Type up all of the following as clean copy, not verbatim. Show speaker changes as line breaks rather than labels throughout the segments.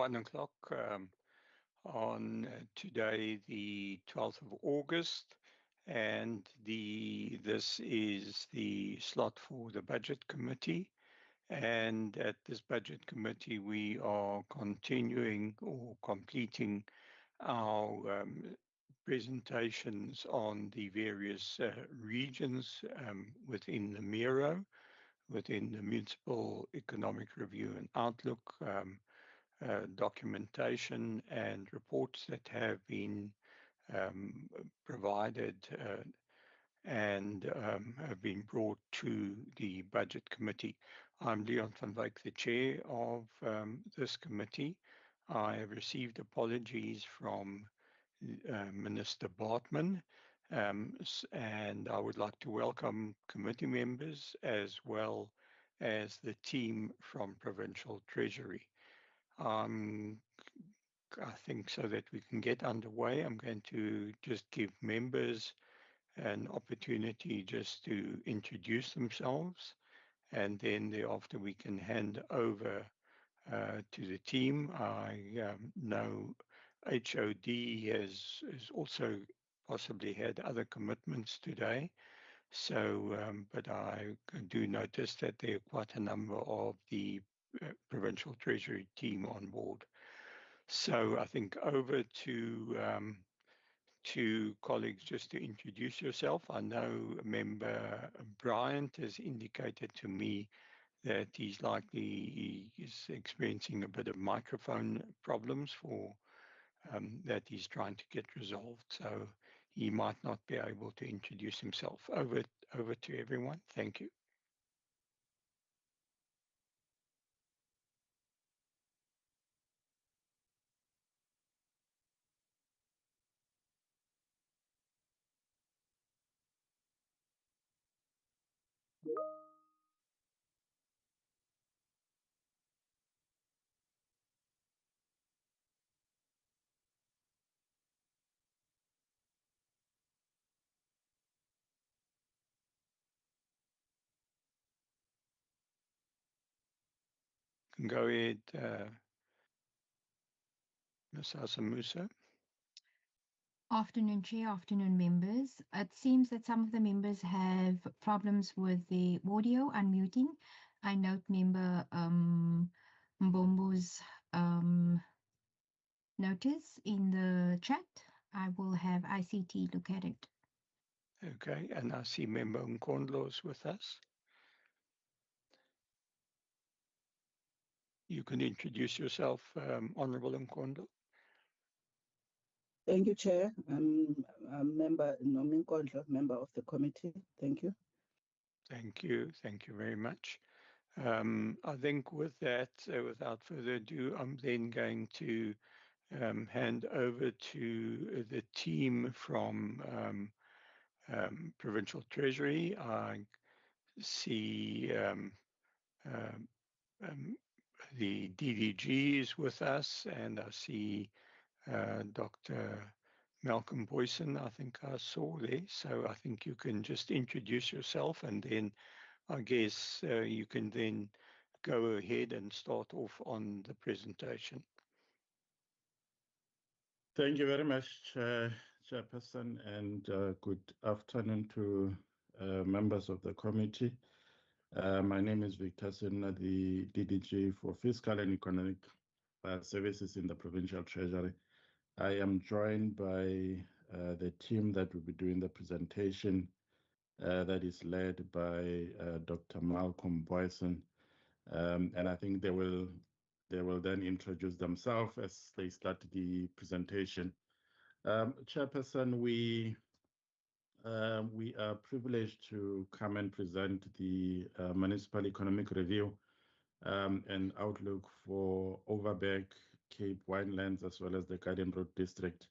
1 o'clock on today, the 12th of August, and this is the slot for the Budget Committee. And at this Budget Committee, we are continuing or completing our presentations on the various regions within the MIRO, within the Municipal Economic Review and Outlook, documentation and reports that have been provided and have been brought to the Budget Committee. I'm Leon van Wyk, the chair of this committee. I have received apologies from Minister Bartman, and I would like to welcome committee members as well as the team from Provincial Treasury. I think so that we can get underway, I'm going to just give members an opportunity just to introduce themselves, and then thereafter we can hand over to the team. I know HOD has also possibly had other commitments today, so but I do notice that there are quite a number of the Provincial Treasury team on board. So I think over to colleagues just to introduce yourself. I know Member Bryant has indicated to me that he is experiencing a bit of microphone problems for that he's trying to get resolved. So he might not be able to introduce himself. Over to everyone. Thank you. Go ahead, Ms. Asamusa.
Afternoon, Chair. Afternoon, members. It seems that some of the members have problems with the audio unmuting. I note Member Mbombo's notice in the chat. I will have ICT look at it.
Okay, and I see Member Nkondlo's with us. You can introduce yourself, Honourable Nkondlo.
Thank you, Chair. I'm Member Nomi Nkondlo, member of the committee. Thank you.
Thank you. Thank you very much. I think with that, without further ado, I'm then going to hand over to the team from Provincial Treasury. I see the DDG is with us, and I see Dr. Malcolm Boyson, I think I saw there. So I think you can just introduce yourself, and then I guess you can then go ahead and start off on the presentation.
Thank you very much, Chairperson, and good afternoon to members of the committee. My name is Victor Sinna, the DDG for Fiscal and Economic Services in the Provincial Treasury. I am joined by the team that will be doing the presentation that is led by Dr. Malcolm Boyson, and I think they will then introduce themselves as they start the presentation. Chairperson, we are privileged to come and present the Municipal Economic Review and Outlook for Overberg, Cape Winelands, as well as the Garden Road District.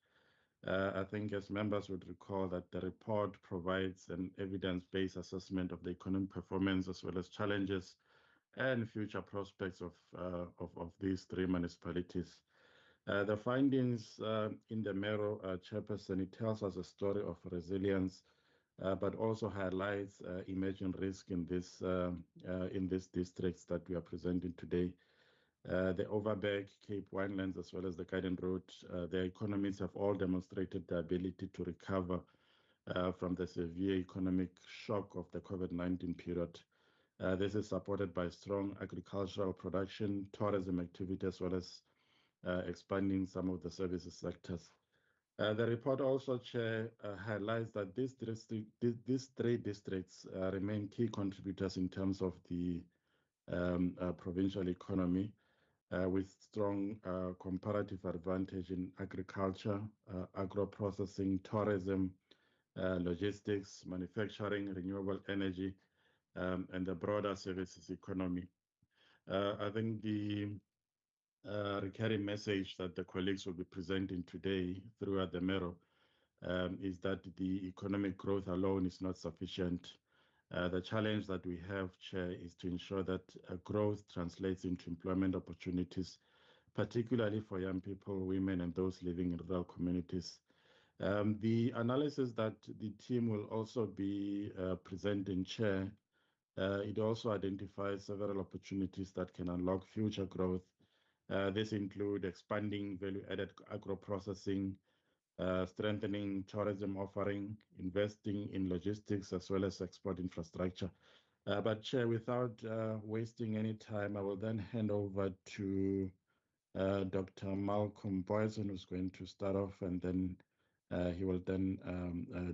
I think as members would recall that the report provides an evidence-based assessment of the economic performance as well as challenges and future prospects of these three municipalities. The findings in the Mero Chairperson, it tells us a story of resilience, but also highlights emerging risk in these districts that we are presenting today. The Overberg, Cape Winelands, as well as the Garden Road, their economies have all demonstrated the ability to recover from the severe economic shock of the COVID-19 period. This is supported by strong agricultural production, tourism activity, as well as expanding some of the services sectors. The report also, Chair, highlights that these three districts remain key contributors in terms of the provincial economy, with strong comparative advantage in agriculture, agro-processing, tourism, logistics, manufacturing, renewable energy, and the broader services economy. I think the recurring message that the colleagues will be presenting today throughout the Mero is that the economic growth alone is not sufficient. The challenge that we have, Chair, is to ensure that growth translates into employment opportunities, particularly for young people, women, and those living in rural communities. The analysis that the team will also be presenting, Chair, it also identifies several opportunities that can unlock future growth. This include expanding value-added agro-processing, strengthening tourism offering, investing in logistics, as well as export infrastructure. But Chair, without wasting any time, I will then hand over to Dr. Malcolm Boyson, who's going to start off, and then he will then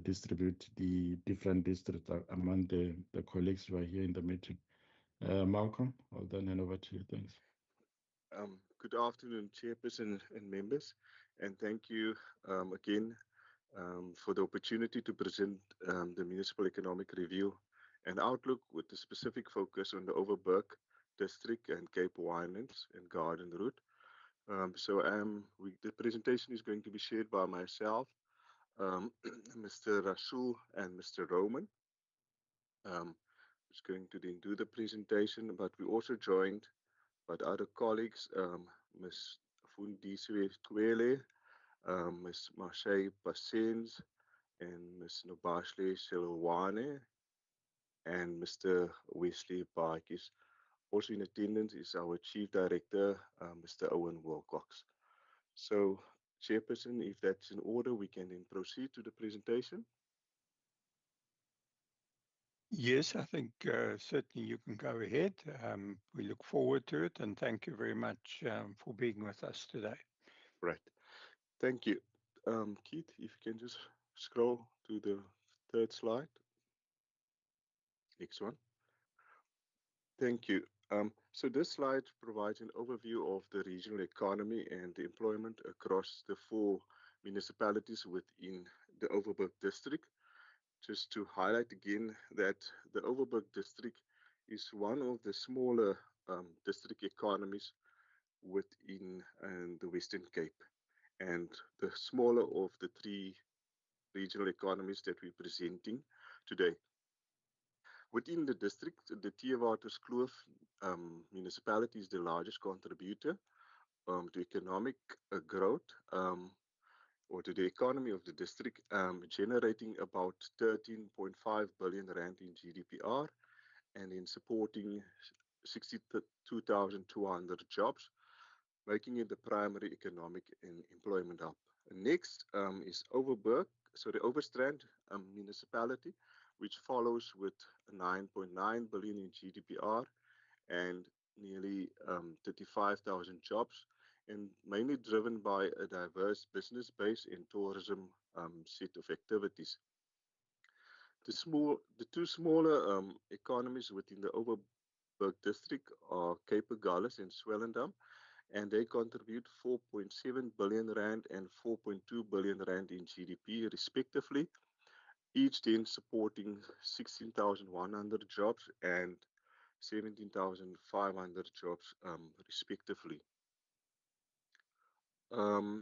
distribute the different districts among the colleagues who are here in the meeting. Malcolm, I'll then hand over to you. Thanks.
Good afternoon, Chairperson and members, and thank you again for the opportunity to present the Municipal Economic Review and Outlook with a specific focus on the Overberg District and Cape Winelands and Garden Route. The presentation is going to be shared by myself, Mr. Rasul and Mr. Roman, who's going to then do the presentation, but we also joined by other colleagues, Ms. Fundiswe Kwele, Ms. Marseille Passens, and Ms. Nobashle Selwane, and Mr. Wesley Baakis. Also in attendance is our Chief Director, Mr. Owen Wilcox. So, Chairperson, if that's in order, we can then proceed to the presentation.
Yes, I think certainly you can go ahead. We look forward to it, and thank you very much for being with us today.
Right. Thank you. Keith, if you can just scroll to the third slide. Next one. Thank you. So this slide provides an overview of the regional economy and the employment across the 4 municipalities within the Overberg district. Just to highlight again that the Overberg district is one of the smaller district economies within the Western Cape, and the smaller of the 3 regional economies that we're presenting today. Within the district, the Theewaterskloof municipality is the largest contributor to economic growth, or to the economy of the district, generating about 13.5 billion rand in GDPR, and in supporting 62,200 jobs, making it the primary economic and employment hub. Next is Overberg, so the Overstrand municipality, which follows with 9.9 billion in GDPR and nearly 35,000 jobs, and mainly driven by a diverse business base and tourism set of activities. The 2 smaller economies within the Overberg district are Cape Agulhas and Swellendam, and they contribute 4.7 billion rand and 4.2 billion rand in GDP respectively, each then supporting 16,100 jobs and 17,500 jobs respectively. The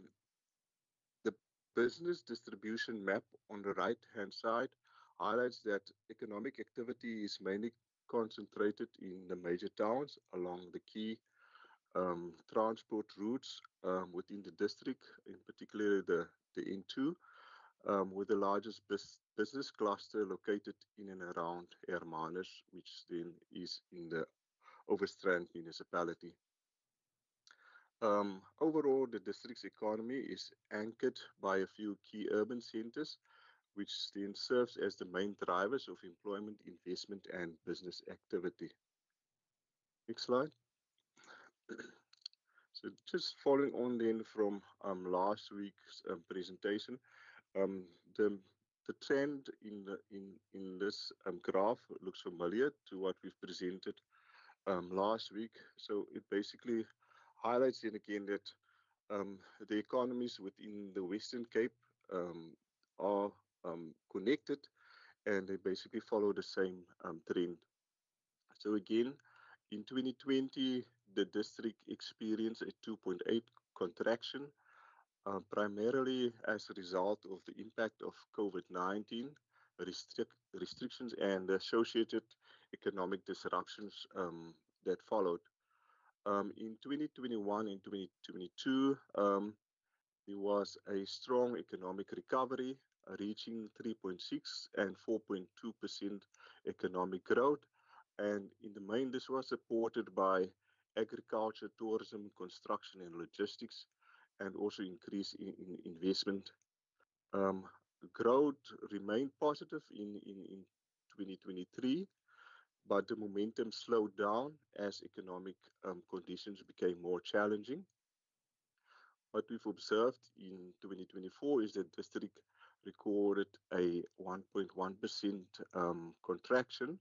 business distribution map on the right-hand side highlights that economic activity is mainly concentrated in the major towns along the key transport routes within the district, in particular the N2, with the largest business cluster located in and around Hermanus, which then is in the Overstrand municipality. Overall, the district's economy is anchored by a few key urban centers, which then serves as the main drivers of employment, investment, and business activity. Next slide. So just following on then from last week's presentation, um, the the trend in this graph looks familiar to what we've presented last week. So it basically highlights then again that the economies within the Western Cape are connected, and they basically follow the same trend. So again, in 2020, the district experienced a 2.8 contraction, primarily as a result of the impact of COVID-19 restrictions and the associated economic disruptions that followed. In 2021 and 2022, there was a strong economic recovery, reaching 3.6 and 4.2% economic growth. And in the main, this was supported by agriculture, tourism, construction, and logistics, and also increase in investment. Um, Growth remained positive in 2023, but the momentum slowed down as economic conditions became more challenging. What we've observed in 2024 is that the district recorded a 1.1% contraction,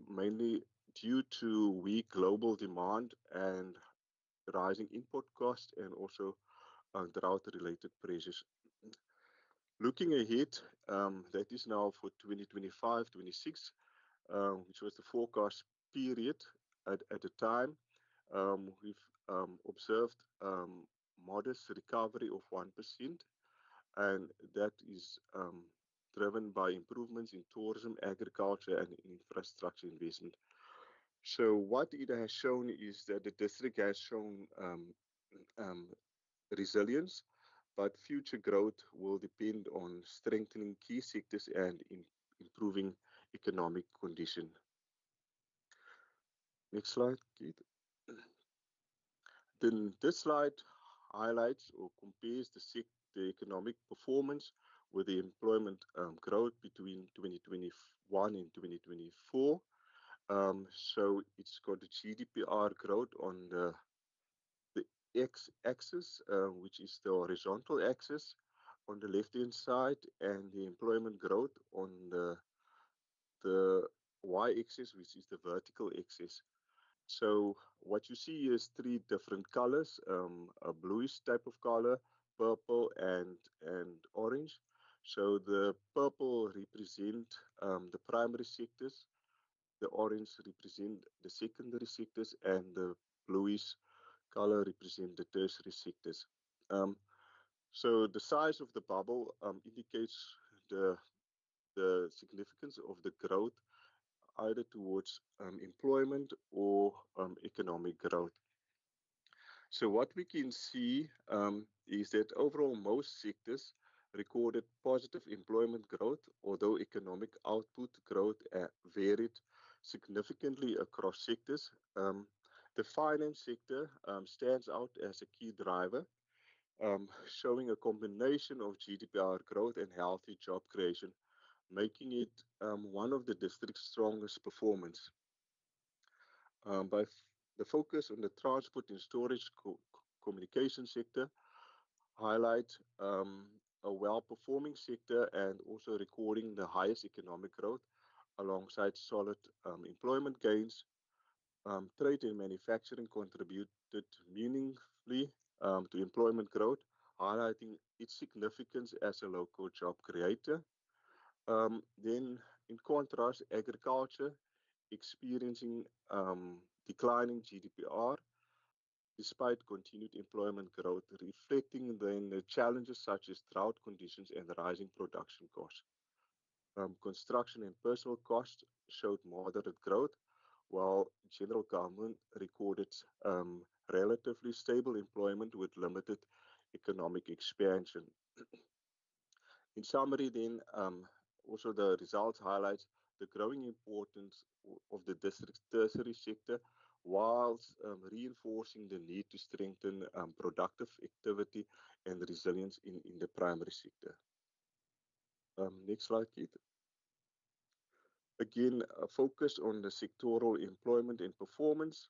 mainly due to weak global demand and rising import costs and also drought-related pressures. Looking ahead, that is now for 2025-26, which was the forecast period at the time. We've observed modest recovery of 1%, and that is driven by improvements in tourism, agriculture, and infrastructure investment. So what it has shown is that the district has shown um, resilience, but future growth will depend on strengthening key sectors and improving economic condition. Next slide, Keith. Then this slide highlights or compares the economic performance with the employment growth between 2021 and 2024. So it's got the GDPR growth on the x-axis, which is the horizontal axis on the left-hand side, and the employment growth on the y-axis, which is the vertical axis. So what you see is three different colors, a bluish type of color, purple, and orange. So the purple represent the primary sectors, the orange represent the secondary sectors, and the bluish color represent the tertiary sectors. So the size of the bubble indicates the significance of the growth either towards employment or economic growth. So what we can see is that overall most sectors recorded positive employment growth, although economic output growth varied significantly across sectors. The finance sector stands out as a key driver, showing a combination of GDPR growth and healthy job creation, making it one of the district's strongest performance. By the focus on the transport and storage communication sector highlights a well-performing sector and also recording the highest economic growth alongside solid employment gains. Trade and manufacturing contributed meaningfully to employment growth, highlighting its significance as a local job creator. Then, in contrast, agriculture experiencing declining GDPR despite continued employment growth, reflecting then the challenges such as drought conditions and rising production costs. Construction and personal costs showed moderate growth, while general government recorded relatively stable employment with limited economic expansion. In summary, then, also the results highlights the growing importance of the district's tertiary sector, whilst reinforcing the need to strengthen productive activity and resilience in the primary sector. Next slide, Keith. Again, focus on the sectoral employment and performance.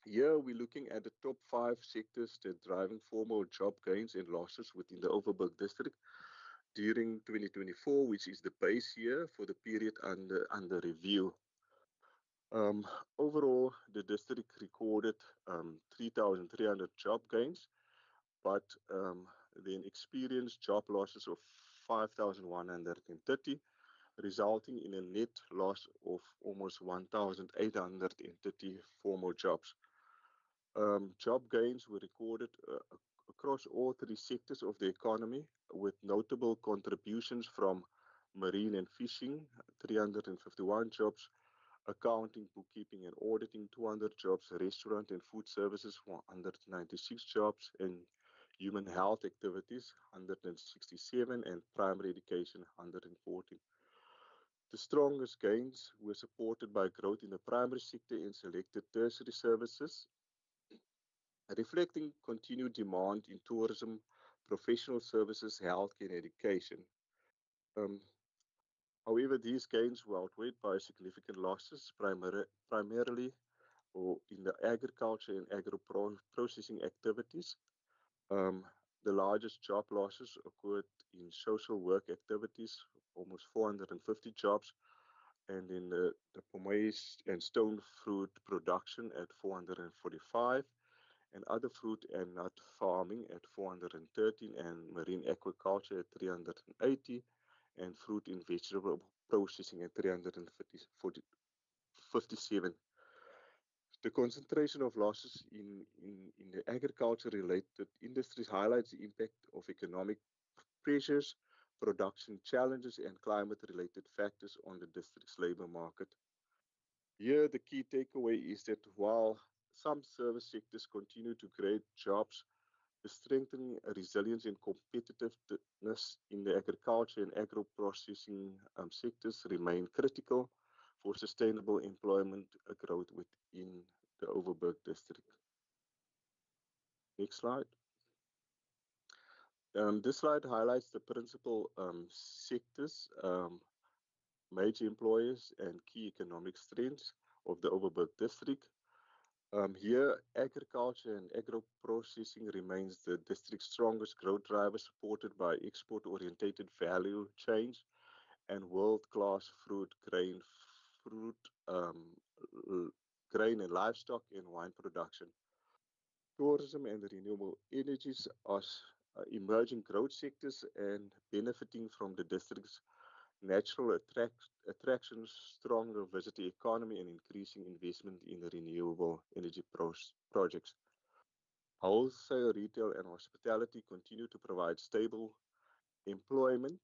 Here, we're looking at the top 5 sectors that are driving formal job gains and losses within the Overberg district during 2024, which is the base year for the period under review. Overall, the district recorded 3,300 job gains, but then experienced job losses of 5,130, resulting in a net loss of almost 1,830 formal jobs. Job gains were recorded across all 3 sectors of the economy, with notable contributions from marine and fishing, 351 jobs, accounting, bookkeeping, and auditing, 200 jobs, restaurant and food services, 196 jobs, and human health activities, 167, and primary education, 114. The strongest gains were supported by growth in the primary sector and selected tertiary services, reflecting continued demand in tourism, professional services, healthcare, and education. Um, However, these gains were outweighed by significant losses, primarily in the agriculture and agro-processing activities. Um, the largest job losses occurred in social work activities, almost 450 jobs, and in the pomais and stone fruit production at 445, and other fruit and nut farming at 413, and marine aquaculture at 380, and fruit and vegetable processing at 357. The concentration of losses in the agriculture-related industries highlights the impact of economic pressures, production challenges, and climate-related factors on the district's labor market. Here, the key takeaway is that while some service sectors continue to create jobs, the strengthening resilience and competitiveness in the agriculture and agro-processing sectors remain critical for sustainable employment growth within the Overberg district. Next slide. This slide highlights the principal sectors, major employers, and key economic strengths of the Overberg district. Here, agriculture and agro-processing remains the district's strongest growth driver, supported by export-orientated value chains and world-class fruit, grain and livestock, and wine production. Tourism and renewable energies are emerging growth sectors and benefiting from the district's natural attractions, stronger visitor economy, and increasing investment in renewable energy projects. Wholesale, retail, and hospitality continue to provide stable employment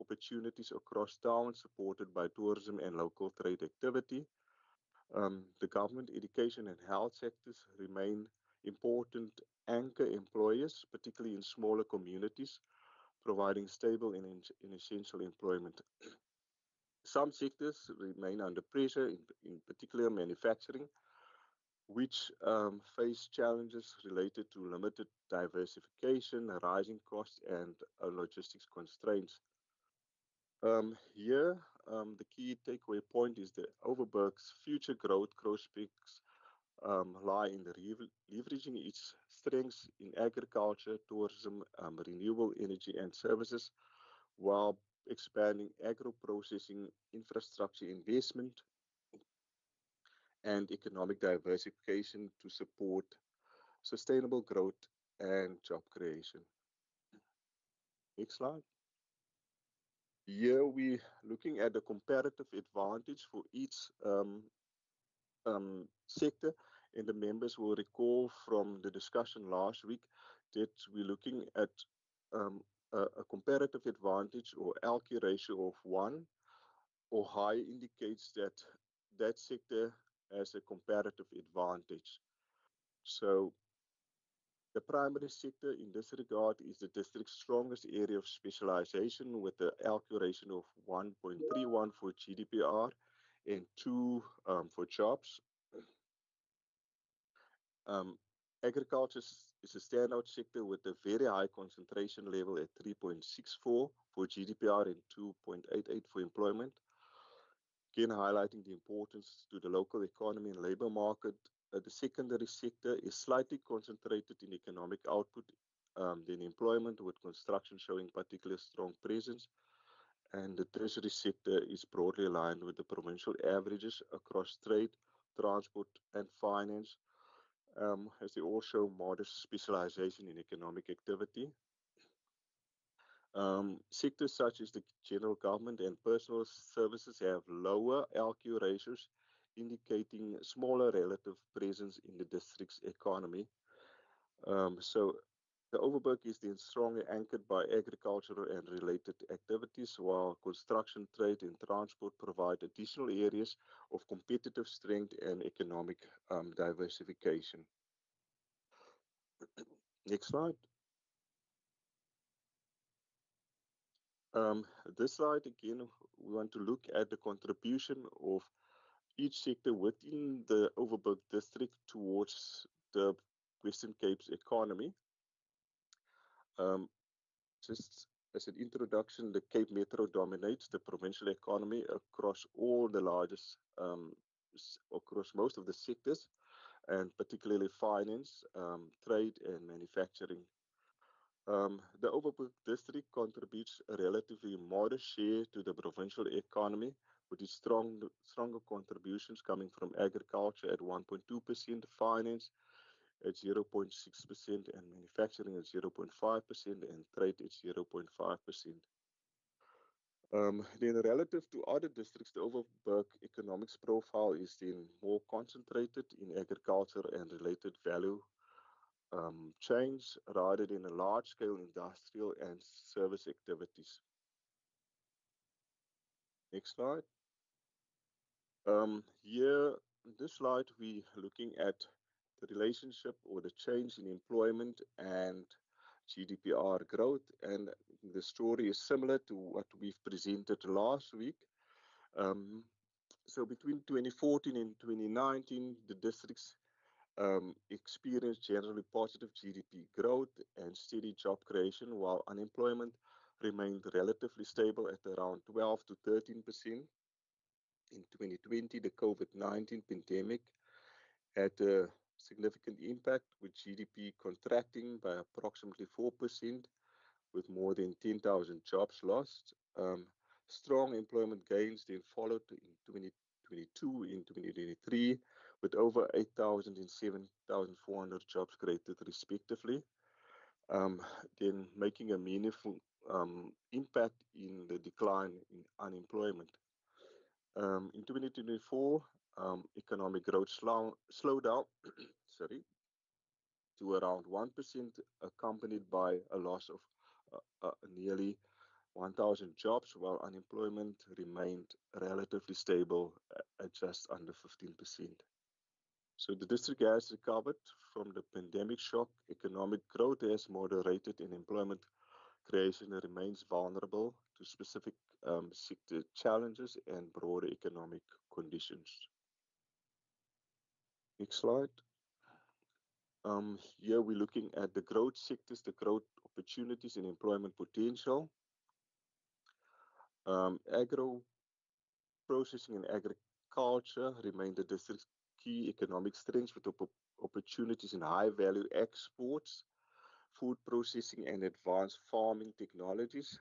opportunities across town, supported by tourism and local trade activity. The government, education, and health sectors remain important anchor employers, particularly in smaller communities, providing stable and essential employment. Some sectors remain under pressure, in particular manufacturing, which face challenges related to limited diversification, rising costs, and logistics constraints. Here, the key takeaway point is that Overberg's future growth prospects lie in the leveraging its strengths in agriculture, tourism, renewable energy, and services, while expanding agro-processing infrastructure investment and economic diversification to support sustainable growth and job creation. Next slide. Here we're looking at the comparative advantage for each sector, and the members will recall from the discussion last week that we're looking at a comparative advantage, or LQ ratio, of 1 or higher indicates that that sector has a comparative advantage. So the primary sector in this regard is the district's strongest area of specialization, with the LQ ratio of 1.31 for GDPR and 2 for jobs. Um, Agriculture is a standout sector with a very high concentration level at 3.64 for GDPR and 2.88 for employment. Again, highlighting the importance to the local economy and labor market. The secondary sector is slightly concentrated in economic output than employment, with construction showing particularly strong presence. And the tertiary sector is broadly aligned with the provincial averages across trade, transport, and finance, as they all show modest specialization in economic activity. Sectors such as the general government and personal services have lower LQ ratios, indicating smaller relative presence in the district's economy. So the Overberg is then strongly anchored by agricultural and related activities, while construction, trade, and transport provide additional areas of competitive strength and economic diversification. Next slide. This slide, again, we want to look at the contribution of each sector within the Overberg district towards the Western Cape's economy. Just as an introduction, the Cape Metro dominates the provincial economy across all the largest, across most of the sectors, and particularly finance, trade, and manufacturing. The Overberg district contributes a relatively modest share to the provincial economy, with its stronger contributions coming from agriculture at 1.2%, finance at 0.6%, and manufacturing at 0.5%, and trade at 0.5%. Then relative to other districts, the Overberg economics profile is then more concentrated in agriculture and related value chains rather than a large-scale industrial and service activities. Next slide. Here, in this slide, we're looking at the relationship or the change in employment and GDPR growth, and the story is similar to what we've presented last week. So between 2014 and 2019, the districts experienced generally positive GDP growth and steady job creation, while unemployment remained relatively stable at around 12 to 13%. In 2020, the COVID-19 pandemic had a significant impact, with GDP contracting by approximately 4%, with more than 10,000 jobs lost. Strong employment gains then followed in 2022 in 2023, with over 8,000 and 7,400 jobs created respectively, then making a meaningful impact in the decline in unemployment. In 2024, economic growth slowed down sorry, to around 1%, accompanied by a loss of nearly 1,000 jobs, while unemployment remained relatively stable at just under 15%. So the district has recovered from the pandemic shock. Economic growth has moderated, and employment creation remains vulnerable to specific sector challenges and broader economic conditions. Next slide. Here we're looking at the growth sectors, the growth opportunities and employment potential. Agro processing and agriculture remain the district's key economic strengths, with opportunities in high-value exports, food processing and advanced farming technologies.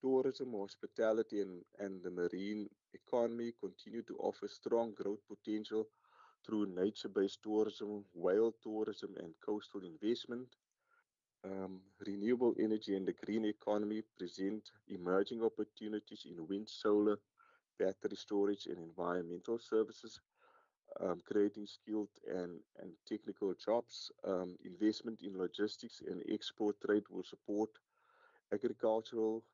Tourism, hospitality, and the marine economy continue to offer strong growth potential through nature-based tourism, whale tourism, and coastal investment. Renewable energy and the green economy present emerging opportunities in wind, solar, battery storage, and environmental services, creating skilled and technical jobs. Investment in logistics and export trade will support agricultural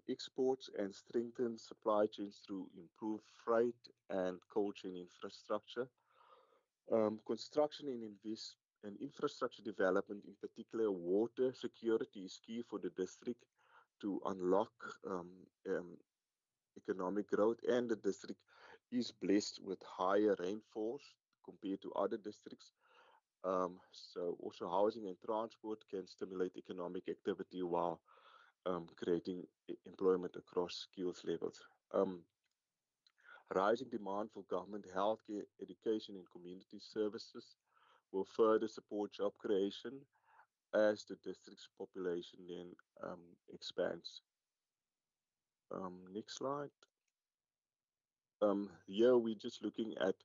exports and strengthen supply chains through improved freight and cold chain infrastructure. Construction and infrastructure development, in particular water security, is key for the district to unlock economic growth, and the district is blessed with higher rainfalls compared to other districts, So also housing and transport can stimulate economic activity while creating employment across skills levels. Rising demand for government healthcare, education, and community services will further support job creation as the district's population then expands. Next slide. Here we're just looking at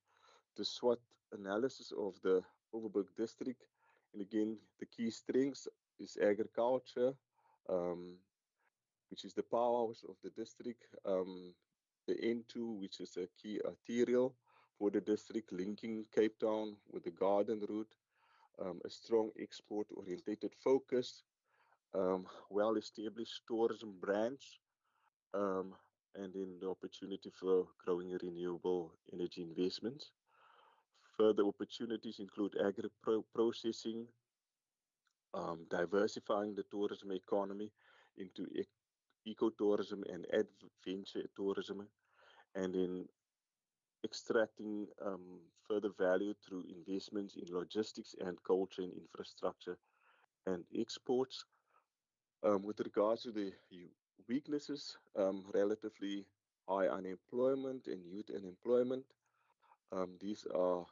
the SWOT analysis of the Overberg district. And again, the key strengths is agriculture, um, which is the powerhouse of the district. The N2, which is a key arterial for the district, linking Cape Town with the Garden Route. A strong export-orientated focus, well-established tourism brands, um, and then the opportunity for growing renewable energy investments. Further opportunities include agri-processing, diversifying the tourism economy into ecotourism and adventure tourism, and then extracting further value through investments in logistics and culture and infrastructure and exports. With regards to the weaknesses, relatively high unemployment and youth unemployment. These are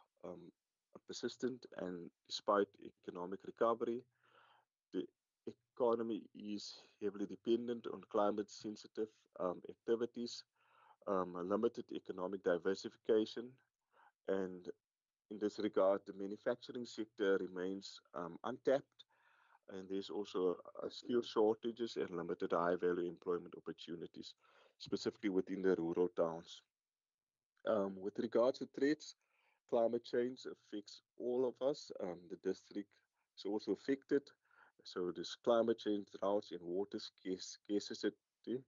persistent, and despite economic recovery, the economy is heavily dependent on climate sensitive activities, limited economic diversification, and in this regard, the manufacturing sector remains untapped, and there's also skill shortages and limited high value employment opportunities, specifically within the rural towns. With regards to threats, climate change affects all of us. The district is also affected. So there's climate change, droughts, and water scarcity.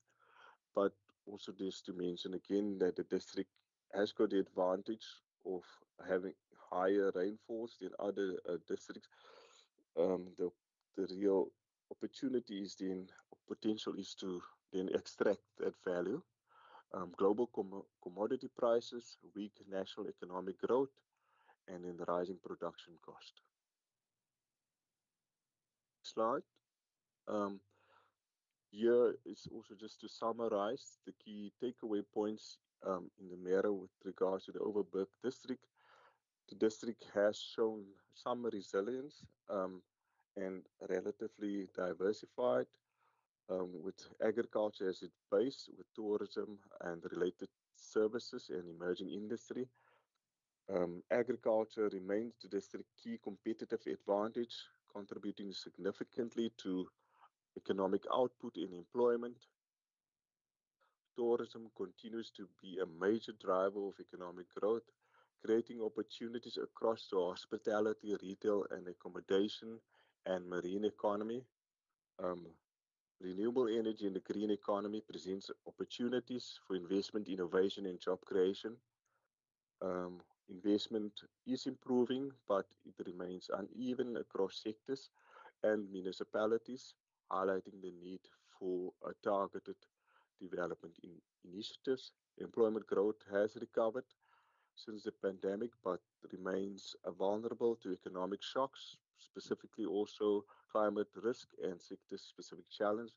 But also there's to mention again that the district has got the advantage of having higher rainfalls than other districts. The real opportunity is then potential is to then extract that value. Global commodity prices, weak national economic growth, and then the rising production cost. Slide. Um, Here is also just to summarize the key takeaway points in the matter with regards to the Overberg district. The district has shown some resilience and relatively diversified with agriculture as its base, with tourism and related services and emerging industry. Agriculture remains the district's key competitive advantage, contributing significantly to economic output and employment. Tourism continues to be a major driver of economic growth, creating opportunities across the hospitality, retail and accommodation and marine economy. Um, Renewable energy in the green economy presents opportunities for investment, innovation and job creation. Investment is improving, but it remains uneven across sectors and municipalities, highlighting the need for a targeted development initiatives. Employment growth has recovered since the pandemic, but remains vulnerable to economic shocks, specifically also climate risk and sector-specific challenge.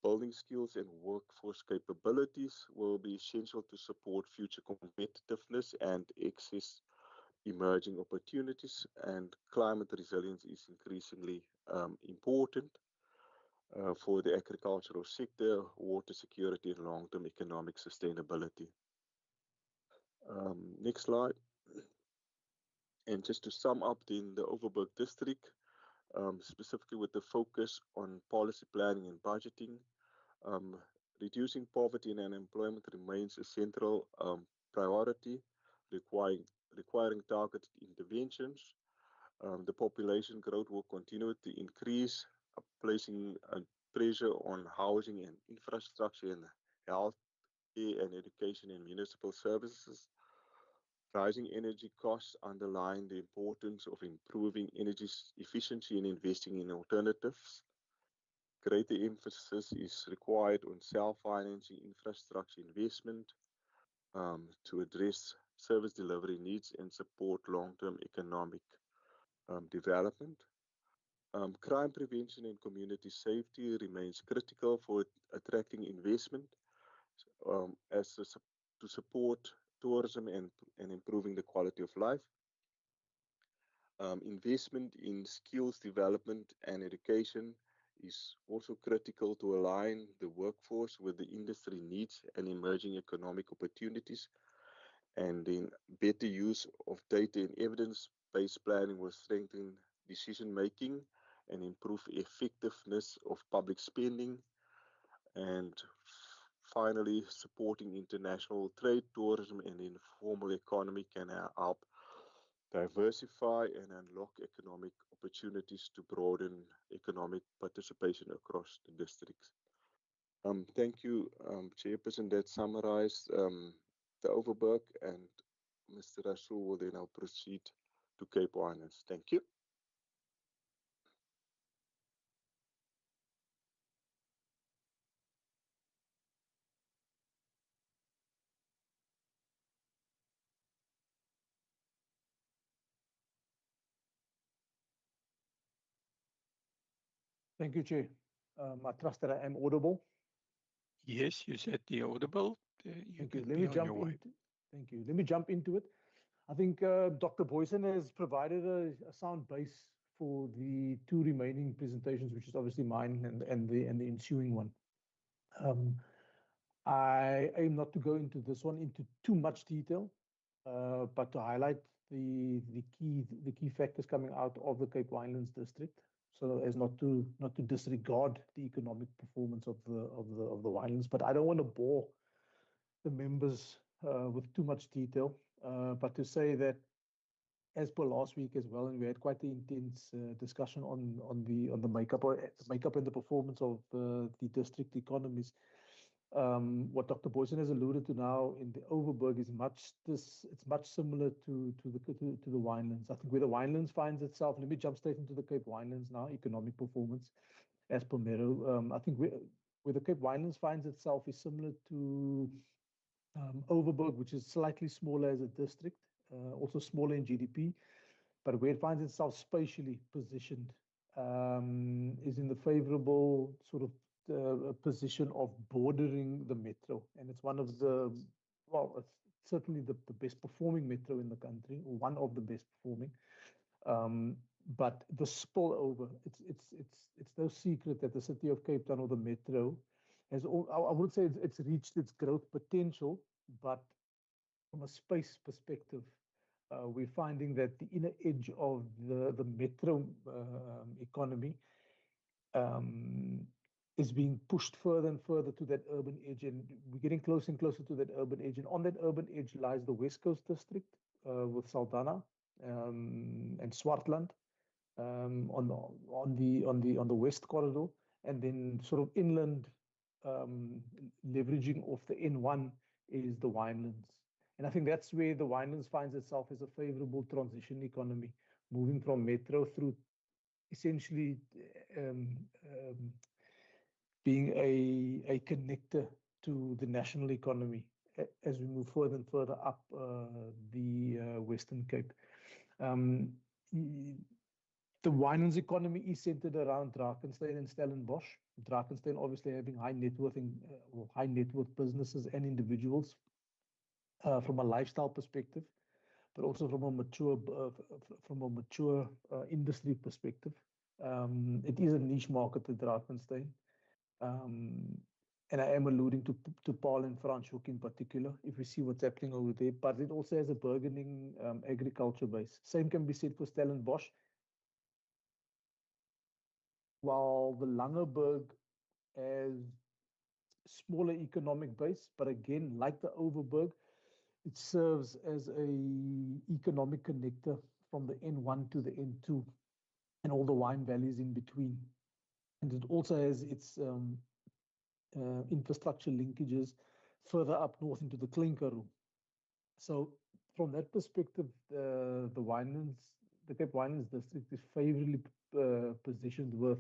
Building skills and workforce capabilities will be essential to support future competitiveness and access emerging opportunities, and climate resilience is increasingly important for the agricultural sector, water security, and long-term economic sustainability. Next slide. And just to sum up in the Overberg district, specifically with the focus on policy planning and budgeting, um, reducing poverty and unemployment remains a central priority, requiring, requiring targeted interventions. The population growth will continue to increase, placing pressure on housing and infrastructure and health care and education and municipal services. Rising energy costs underline the importance of improving energy efficiency and investing in alternatives. Greater emphasis is required on self-financing infrastructure investment to address service delivery needs and support long-term economic development. Crime prevention and community safety remains critical for attracting investment to support tourism and improving the quality of life. Investment in skills development and education is also critical to align the workforce with the industry needs and emerging economic opportunities. And then better use of data and evidence-based planning will strengthen decision making and improve effectiveness of public spending. And finally, supporting international trade, tourism, and the informal economy can help diversify and unlock economic opportunities to broaden economic participation across the districts. Thank you, Chairperson. That summarized the Overberg, and Mr. Rasool will then now proceed to Cape Winelands. Thank you.
Thank you, Chair. I trust that I am audible.
Yes, you said the audible. You
Thank you.
can
Let
be
me
on
jump
your way.
into. Thank you. Let me jump into it. I think Dr. Boyson has provided a sound base for the two remaining presentations, which is obviously mine and the ensuing one. I aim not to go into this one into too much detail, but to highlight the key factors coming out of the Cape Winelands district, so as not to disregard the economic performance of the winelands. But I don't want to bore the members with too much detail, but to say that as per last week as well, and we had quite the intense discussion on the makeup and the performance of the district economies. What Dr. Boyson has alluded to now in the Overberg is it's much similar to the Winelands. I think where the Winelands finds itself, let me jump straight into the Cape Winelands now, economic performance as per Mero. I think where the Cape Winelands finds itself is similar to Overberg, which is slightly smaller as a district, also smaller in GDP, but where it finds itself spatially positioned is in the favorable sort of position of bordering the metro. And it's one of the, well, it's certainly the best performing metro in the country, or one of the best performing. But the spillover, it's no secret that the city of Cape Town, or the metro, has all, I would say it's reached its growth potential, but from a space perspective, we're finding that the inner edge of the metro economy is being pushed further and further to that urban edge, and we're getting closer and closer to that urban edge. And on that urban edge lies the West Coast district with Saldanha and Swartland on the west corridor, and then sort of inland, leveraging off the N1 is the Winelands. And I think that's where the Winelands finds itself as a favorable transition economy, moving from metro through essentially being a connector to the national economy as we move further and further up the Western Cape. The Winelands economy is centered around Drakensberg and Stellenbosch. Drakensberg obviously having high net worth businesses and individuals from a lifestyle perspective, but also from a mature industry perspective. It is a niche market, the Drakensberg. And I am alluding to Paul and Franschhoek in particular, if we see what's happening over there. But it also has a burgeoning agriculture base. Same can be said for Stellenbosch. While the Langeberg has smaller economic base, but again, like the Overberg, it serves as a economic connector from the N1 to the N2 and all the wine valleys in between. And it also has its infrastructure linkages further up north into the Klinkaroo. So from that perspective, the Cape Winelands district is favorably positioned with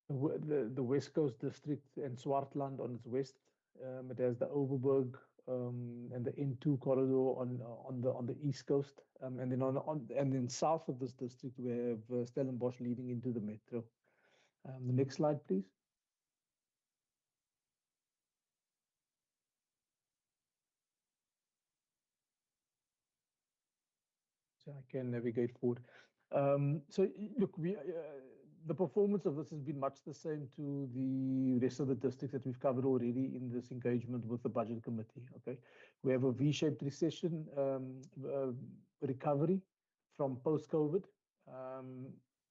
the West Coast district and Swartland on its west. It has the Overberg and the N2 corridor on the east coast, and then south of this district we have Stellenbosch leading into the metro. The next slide, please. So I can navigate forward. So look, the performance of this has been much the same to the rest of the districts that we've covered already in this engagement with the budget committee. Okay, we have a V-shaped recession recovery from post-COVID.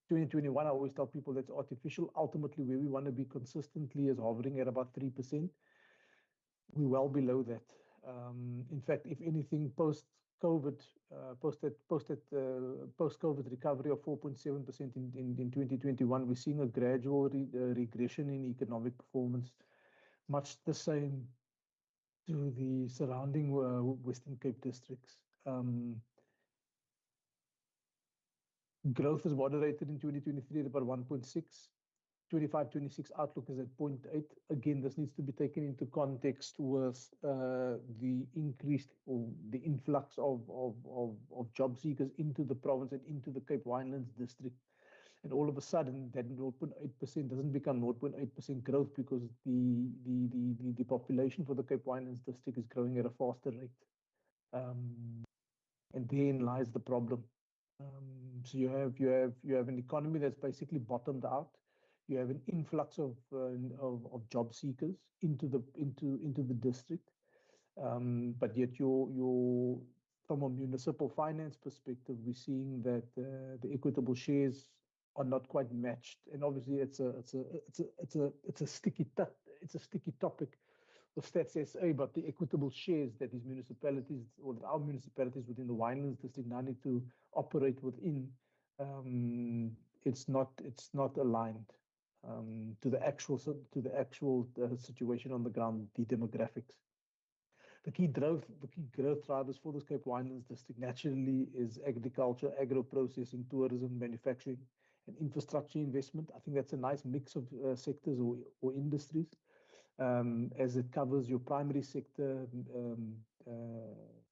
2021, I always tell people that's artificial. Ultimately, where we want to be consistently is hovering at about 3%. We're well below that. In fact, if anything, post-COVID recovery of 4.7% in 2021, we're seeing a gradual regression in economic performance, much the same to the surrounding Western Cape districts. Growth is moderated in 2023 at about 1.6. 25-26 outlook is at 0.8. Again, this needs to be taken into context with the increased or the influx of job seekers into the province and into the Cape Winelands district. And all of a sudden, that 0.8% doesn't become 0.8% growth because the population for the Cape Winelands district is growing at a faster rate. And therein lies the problem. So you have an economy that's basically bottomed out. You have an influx of job seekers into the district, but yet from a municipal finance perspective, we're seeing that the equitable shares are not quite matched, and obviously it's a sticky topic with Stats SA, but the equitable shares that these municipalities or that our municipalities within the Winelands district now need to operate within, it's not aligned to the actual situation on the ground, the demographics. The key growth drivers for this Cape Winelands district naturally is agriculture, agro-processing, tourism, manufacturing, and infrastructure investment. I think that's a nice mix of sectors or industries, as it covers your primary sector,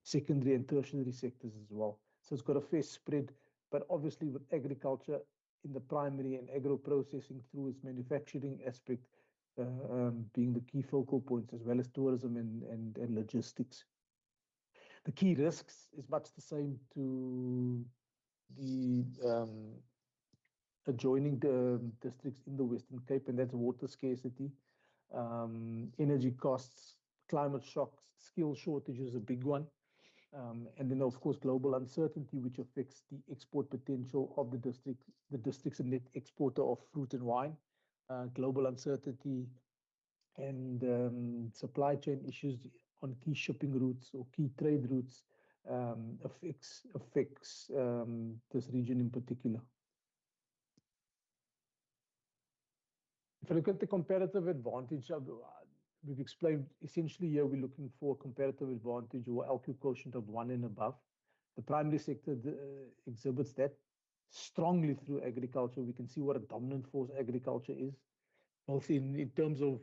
secondary and tertiary sectors as well. So it's got a fair spread, but obviously with agriculture in the primary and agro-processing through its manufacturing aspect being the key focal points, as well as tourism and logistics. The key risks is much the same to the adjoining districts in the Western Cape, and that's water scarcity, energy costs, climate shocks, skill shortage is a big one. And then, of course, global uncertainty, which affects the export potential of the district. The district's a net exporter of fruit and wine. Global uncertainty and supply chain issues on key shipping routes or key trade routes affects this region in particular. If you look at the comparative advantage, we've explained essentially here we're looking for comparative advantage or LQ quotient of 1 and above. The primary sector exhibits that strongly through agriculture. We can see what a dominant force agriculture is, both in terms of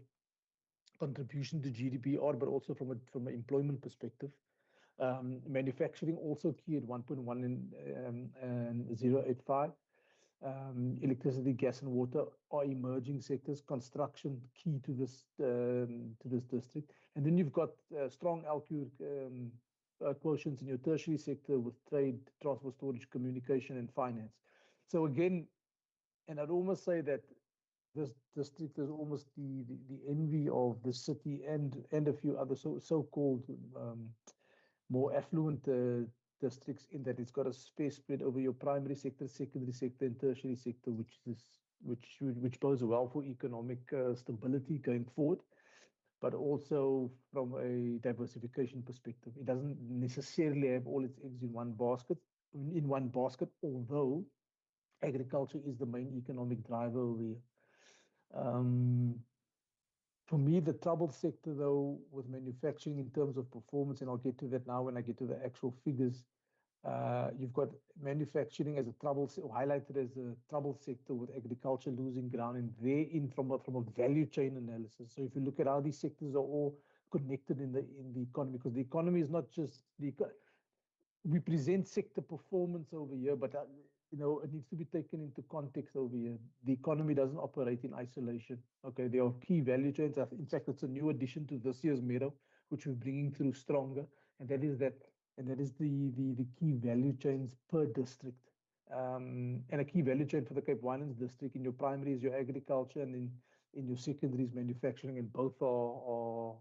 contribution to GDPR, but also from an employment perspective. Manufacturing also key at 1.1 and 0.85. Electricity, gas, and water are emerging sectors. Construction key to this district, and then you've got strong LQ quotients in your tertiary sector with trade, transport, storage, communication, and finance. So again, and I'd almost say that this district is almost the envy of the city and a few other so-called more affluent districts, in that it's got a space spread over your primary sector, secondary sector, and tertiary sector, which bodes well for economic stability going forward, but also from a diversification perspective. It doesn't necessarily have all its eggs in one basket, although agriculture is the main economic driver over here. For me, the troubled sector, though, with manufacturing in terms of performance, and I'll get to that now when I get to the actual figures, you've got manufacturing as a highlighted as a troubled sector, with agriculture losing ground, and therein from a value chain analysis. So if you look at how these sectors are all connected in the economy, because the economy is not just we present sector performance over here, but it needs to be taken into context over here. The economy doesn't operate in isolation. Okay, there are key value chains. In fact, it's a new addition to this year's medal, which we're bringing through stronger, and that is the key value chains per district. And a key value chain for the Cape Winelands district in your primary is your agriculture, and in your secondary is manufacturing, and both are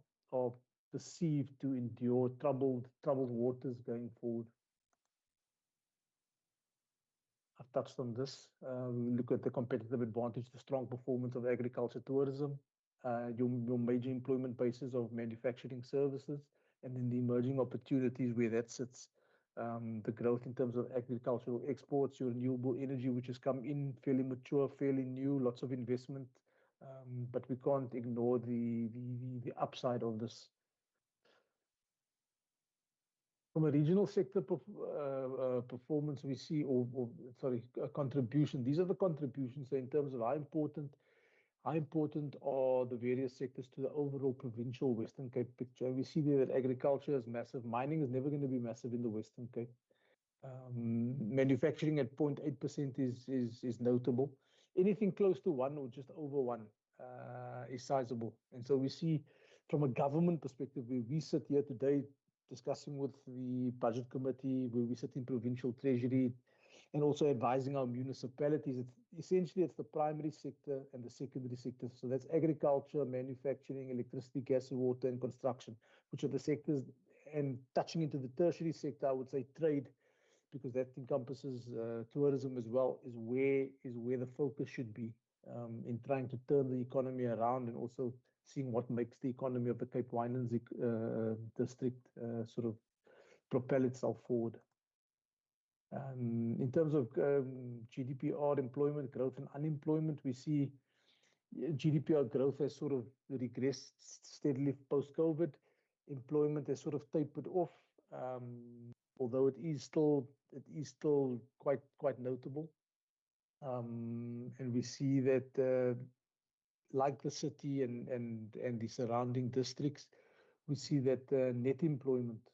perceived to endure troubled waters going forward. I've touched on this. We look at the competitive advantage, the strong performance of agriculture tourism, your major employment bases of manufacturing services, and then the emerging opportunities where that sits. The growth in terms of agricultural exports, your renewable energy, which has come in fairly mature, fairly new, lots of investment. But we can't ignore the upside of this. From a regional sector performance, we see, contribution. These are the contributions. So in terms of how important are the various sectors to the overall provincial Western Cape picture. And we see there that agriculture is massive. Mining is never going to be massive in the Western Cape. Manufacturing at 0.8% is notable. Anything close to 1 or just over 1 is sizable. And so we see from a government perspective, where we sit here today discussing with the budget committee, where we sit in provincial treasury, and also advising our municipalities. It's the primary sector and the secondary sector. So that's agriculture, manufacturing, electricity, gas and water, and construction, which are the sectors. And touching into the tertiary sector, I would say trade, because that encompasses tourism as well, is where the focus should be in trying to turn the economy around, and also seeing what makes the economy of the Cape Winelands district sort of propel itself forward. In terms of GDPR, employment growth and unemployment, we see GDPR growth has sort of regressed steadily post-COVID. Employment has sort of tapered off, although it is still quite notable. And we see that like the city and the surrounding districts, we see that net employment,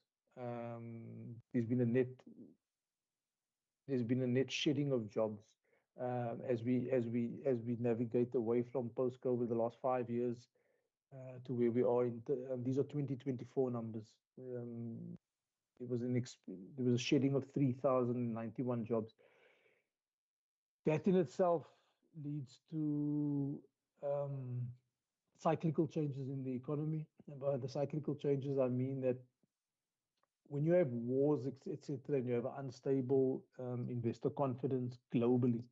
there's been a net shedding of jobs as we navigate away from post-COVID the last 5 years to where we are these are 2024 numbers. There was a shedding of 3,091 jobs. That in itself leads to cyclical changes in the economy. And by the cyclical changes, I mean that when you have wars, etc., and you have unstable investor confidence globally,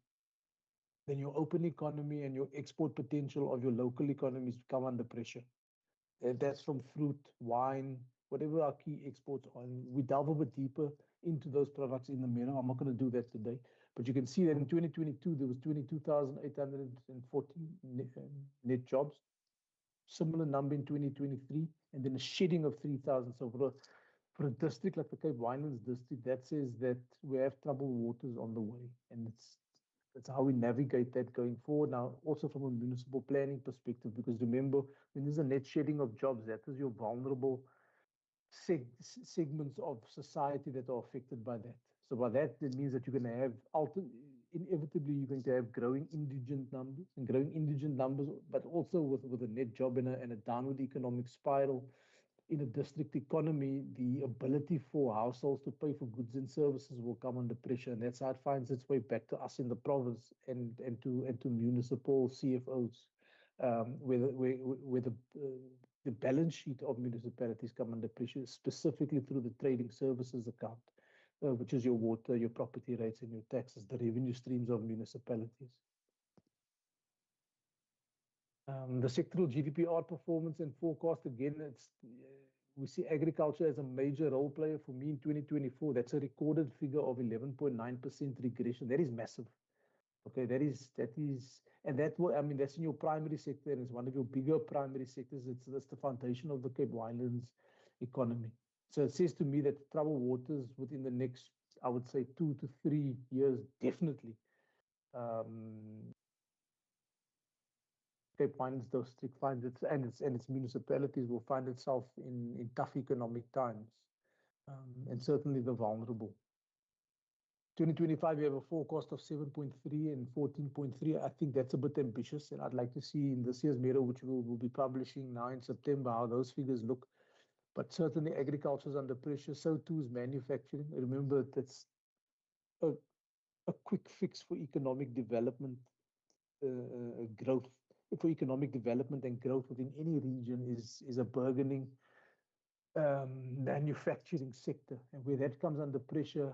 then your open economy and your export potential of your local economies come under pressure. And that's from fruit, wine, whatever our key exports are. We delve a bit deeper into those products in the mirror. I'm not going to do that today. But you can see that in 2022, there was 22,840 net jobs. Similar number in 2023, and then a shedding of 3,000. So for a district like the Cape Winelands district, that says that we have troubled waters on the way, and that's how we navigate that going forward. Now, also from a municipal planning perspective, because remember, when there's a net shedding of jobs, that is your vulnerable segments of society that are affected by that. So by that, it means that you're going to have inevitably you're going to have growing indigent numbers, but also with a net job and a downward economic spiral in a district economy, the ability for households to pay for goods and services will come under pressure, and that's how it finds its way back to us in the province and to municipal CFOs, where the balance sheet of municipalities come under pressure, specifically through the trading services account, which is your water, your property rates, and your taxes, the revenue streams of municipalities. The sectoral GDPR performance and forecast, again, we see agriculture as a major role player. For me in 2024, that's a recorded figure of 11.9% regression. That is massive. Okay, that's in your primary sector, and it's one of your bigger primary sectors. That's the foundation of the Cape Winelands economy. So it says to me that troubled waters within the next, I would say, 2 to 3 years, definitely. Cape Winelands district finds its and its municipalities will find itself in tough economic times, and certainly the vulnerable. 2025, we have a forecast of 7.3 and 14.3. I think that's a bit ambitious, and I'd like to see in this year's mirror, which we'll be publishing now in September, how those figures look. But certainly agriculture is under pressure, so too is manufacturing. Remember, that's a quick fix for economic development, growth. For economic development and growth within any region is a burgeoning manufacturing sector. And where that comes under pressure,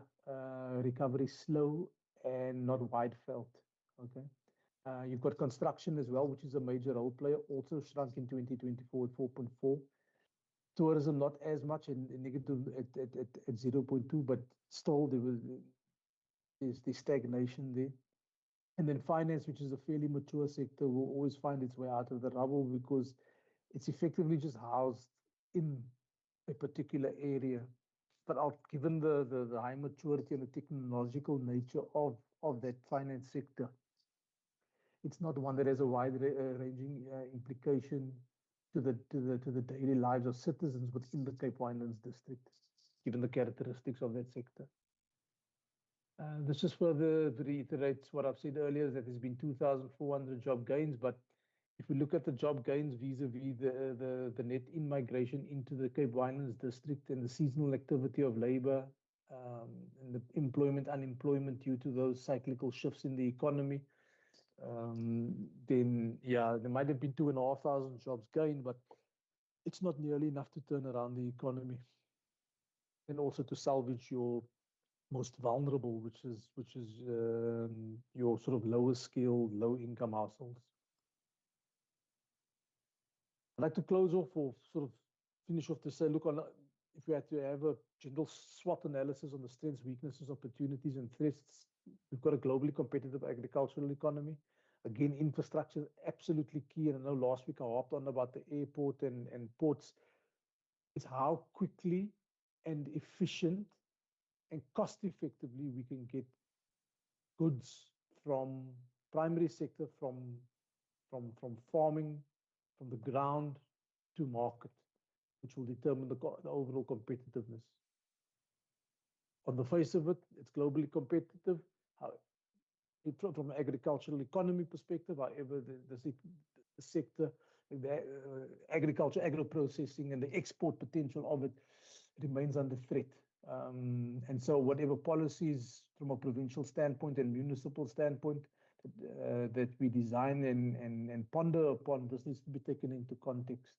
recovery is slow and not wide felt. Okay. You've got construction as well, which is a major role player, also shrunk in 2024 at 4.4. Tourism not as much, and negative at 0.2, but still there's stagnation there. And then finance, which is a fairly mature sector, will always find its way out of the rubble because it's effectively just housed in a particular area. But given the high maturity and the technological nature of that finance sector, it's not one that has a wide ranging implication to the daily lives of citizens within the Cape Winelands district, given the characteristics of that sector. This just further reiterates what I've said earlier, that there's been 2,400 job gains, but if we look at the job gains vis-a-vis the net in-migration into the Cape Winelands district and the seasonal activity of labor, and the unemployment due to those cyclical shifts in the economy, then yeah, there might have been 2,500 jobs gained, but it's not nearly enough to turn around the economy and also to salvage your most vulnerable, which is your sort of lower skilled, low income households. I'd like to close off or sort of finish off to say, look, if we had to have a general SWOT analysis on the strengths, weaknesses, opportunities, and threats, we've got a globally competitive agricultural economy. Again, infrastructure is absolutely key. And I know last week I harped on about the airport and ports. It's how quickly and efficient and cost effectively we can get goods from primary sector, from farming, from the ground to market, which will determine the overall competitiveness. On the face of it, it's globally competitive. From an agricultural economy perspective, however, the sector, the agriculture, agro-processing, and the export potential of it remains under threat. And so whatever policies from a provincial standpoint and municipal standpoint that we design and ponder upon, this needs to be taken into context.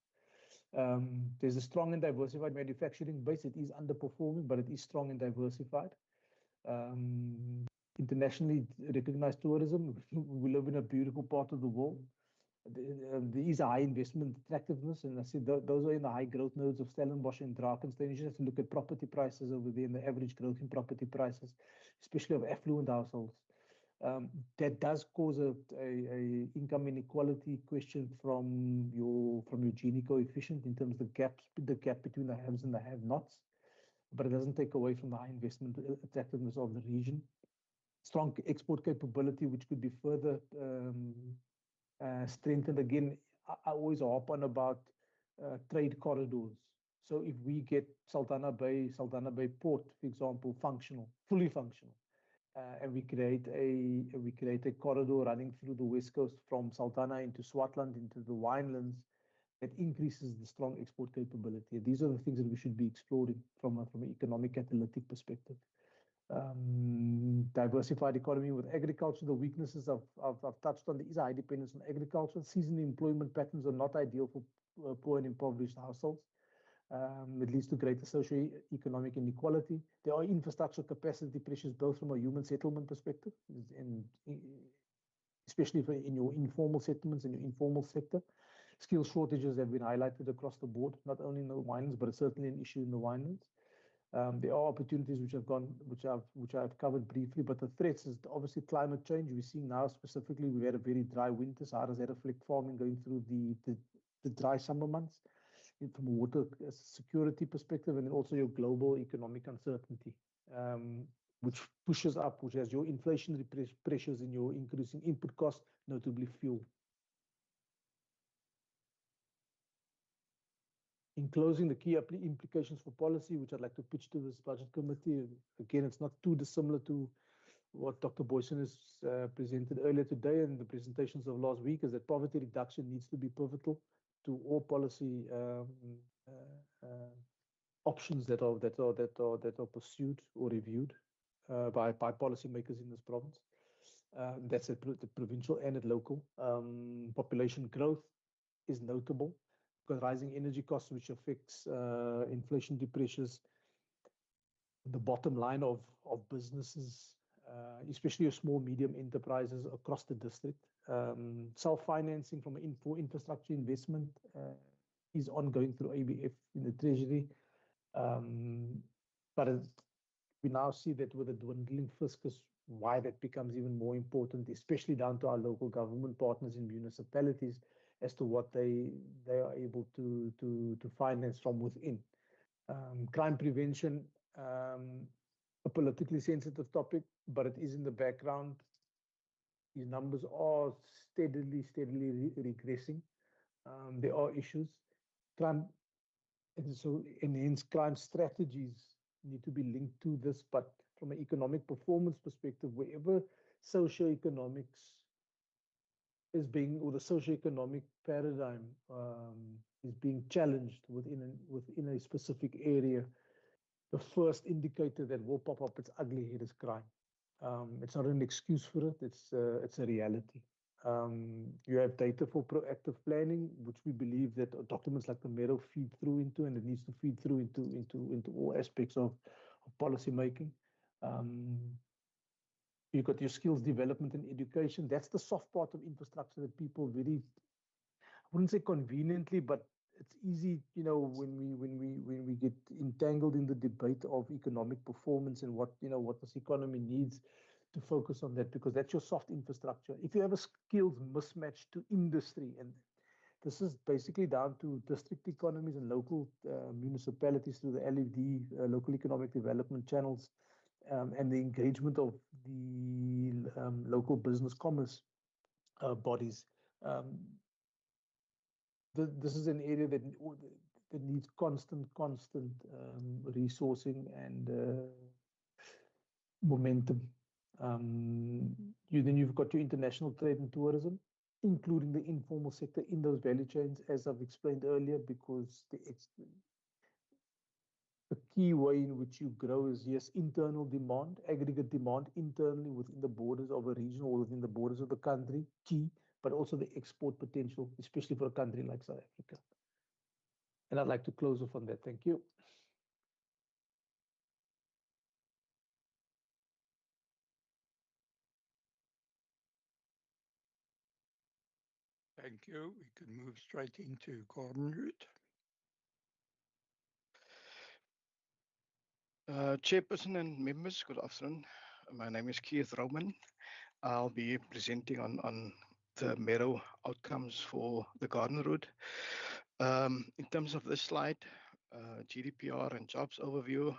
There's a strong and diversified manufacturing base. It is underperforming, but it is strong and diversified. Internationally recognized tourism. We live in a beautiful part of the world. There is a high investment attractiveness, and I said those are in the high growth nodes of Stellenbosch and Drakensberg. You just have to look at property prices over there and the average growth in property prices, especially of affluent households. That does cause a income inequality question from your Gini coefficient in terms of the gap between the haves and the have-nots, but it doesn't take away from the high investment attractiveness of the region. Strong export capability, which could be further strengthened. Again, I always harp on about trade corridors. So if we get Saldanha Bay Port, for example, fully functional, and we create a corridor running through the west coast from Saldanha into Swartland into the winelands, that increases the strong export capability. These are the things that we should be exploring from an economic catalytic perspective. Diversified economy with agriculture. The weaknesses I've touched on. There is a high dependence on agriculture. Seasonal employment patterns are not ideal for poor and impoverished households. It leads to greater socio-economic inequality. There are infrastructure capacity pressures both from a human settlement perspective, and especially in your informal settlements and your informal sector. Skill shortages have been highlighted across the board, not only in the winelands, but it's certainly an issue in the winelands. There are opportunities which I've covered briefly, but the threats is obviously climate change. We're seeing now specifically we've had a very dry winter, so how does that affect farming going through the dry summer months from a water security perspective, and then also your global economic uncertainty, which has your inflationary pressures in your increasing input costs, notably fuel. In closing, the key implications for policy, which I'd like to pitch to this budget committee, again, it's not too dissimilar to what Dr. Boyson has presented earlier today and the presentations of last week, is that poverty reduction needs to be pivotal to all policy options that are pursued or reviewed by policymakers in this province. That's at the provincial and at local. Population growth is notable because rising energy costs, which affects inflation depressions the bottom line of businesses, especially your small, medium enterprises across the district. Self-financing from infrastructure investment is ongoing through ABF in the Treasury. But we now see that with a dwindling fiscus, why that becomes even more important, especially down to our local government partners in municipalities, as to what they are able to finance from within. Crime prevention, a politically sensitive topic, but it is in the background. These numbers are steadily regressing. There are issues. Crime, and hence crime strategies need to be linked to this, but from an economic performance perspective, wherever socioeconomics is being, or the socioeconomic paradigm is being challenged within a specific area, the first indicator that will pop up its ugly head is crime. It's not an excuse for it, it's a reality. You have data for proactive planning, which we believe that documents like the Mero feed through into, and it needs to feed through into all aspects of policy making. You've got your skills development and education. That's the soft part of infrastructure that people very, I wouldn't say conveniently, but it's easy, you know, when we get entangled in the debate of economic performance and what this economy needs, to focus on that, because that's your soft infrastructure. If you have a skills mismatch to industry, and this is basically down to district economies and local municipalities through the LED, local economic development channels, and the engagement of the local business commerce bodies. This is an area that needs constant resourcing and momentum. You've got your international trade and tourism, including the informal sector in those value chains, as I've explained earlier, because the key way in which you grow is, yes, internal demand, aggregate demand internally within the borders of a region or within the borders of the country, key, but also the export potential, especially for a country like South Africa. And I'd like to close off on that. Thank you.
Thank you. We can move straight into garden route.
Chairperson and members, good afternoon. My name is Keith Roman. I'll be presenting on the Mero outcomes for the garden route. In terms of this slide, GDPR and jobs overview,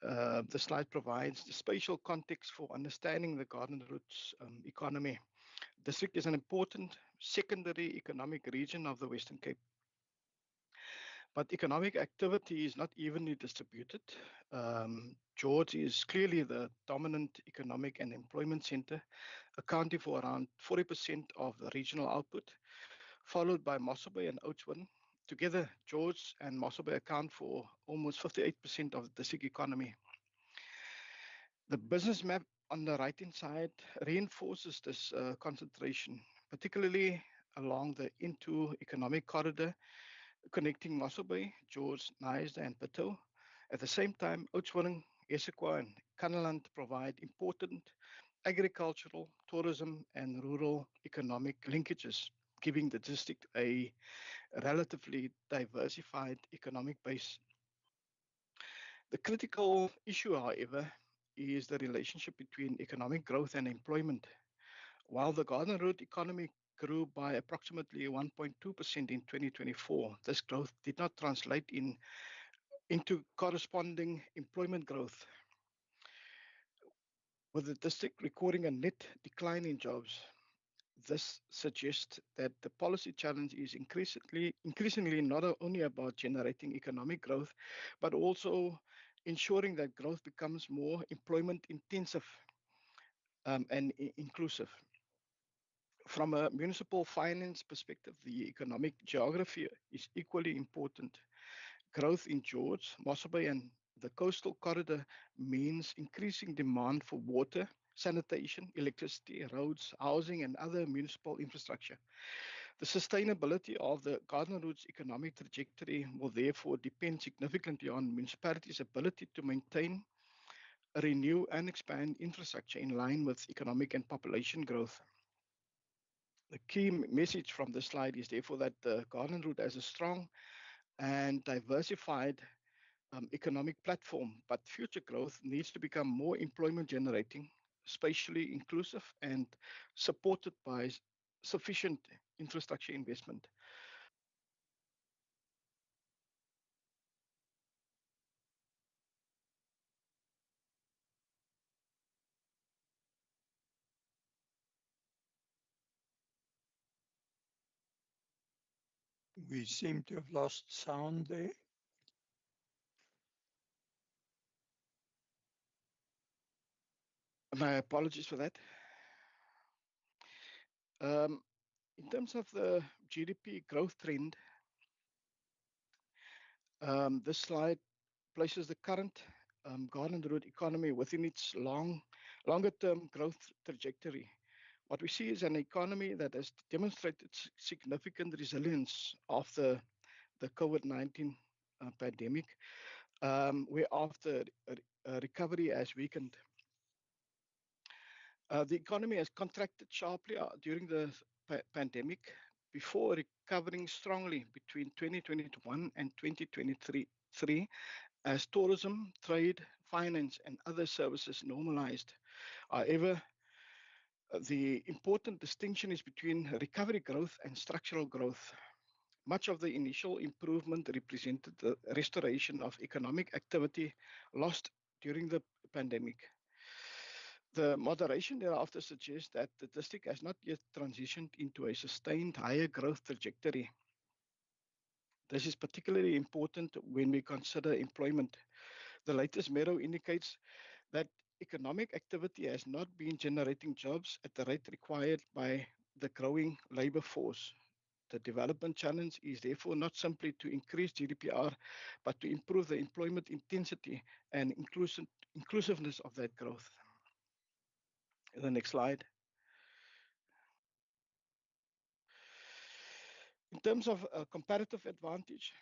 the slide provides the spatial context for understanding the garden route's economy. District is an important secondary economic region of the Western Cape. But economic activity is not evenly distributed. George is clearly the dominant economic and employment center, accounting for around 40% of the regional output, followed by Mossel Bay and Oudtshoorn. Together, George and Mossel Bay account for almost 58% of the district economy. The business map on the right-hand side reinforces this concentration, particularly along the Into economic corridor, connecting Mossel Bay, George, Knysna, and Plateau. At the same time, Oudtshoorn, Esekwa, and Kannaland provide important agricultural, tourism, and rural economic linkages, giving the district a relatively diversified economic base. The critical issue, however, is the relationship between economic growth and employment. While the garden route economy grew by approximately 1.2% in 2024, this growth did not translate into corresponding employment growth, with the district recording a net decline in jobs. this suggests that the policy challenge is increasingly not only about generating economic growth, but also ensuring that growth becomes more employment intensive and inclusive. From a municipal finance perspective, the economic geography is equally important. Growth in George, Mossel Bay, and the coastal corridor means increasing demand for water, sanitation, electricity, roads, housing, and other municipal infrastructure. The sustainability of the Garden Road's economic trajectory will therefore depend significantly on municipalities' ability to maintain, renew, and expand infrastructure in line with economic and population growth. The key message from this slide is therefore that the Garden Route has a strong and diversified economic platform, but future growth needs to become more employment generating, spatially inclusive, and supported by sufficient infrastructure investment.
We seem to have lost sound there.
My apologies for that. In terms of the GDP growth trend, this slide places the current Garden Road economy within its longer-term growth trajectory. What we see is an economy that has demonstrated significant resilience after the COVID-19 pandemic, where after recovery has weakened. The economy has contracted sharply during the pandemic before recovering strongly between 2021 and 2023 as tourism, trade, finance, and other services normalized. However, the important distinction is between recovery growth and structural growth. Much of the initial improvement represented the restoration of economic activity lost during the pandemic. The moderation thereafter suggests that the district has not yet transitioned into a sustained higher growth trajectory. This is particularly important when we consider employment. The latest Mero indicates that economic activity has not been generating jobs at the rate required by the growing labor force. The development challenge is therefore not simply to increase GDPR, but to improve the employment intensity and inclusiveness of that growth. The next slide. In terms of comparative advantage,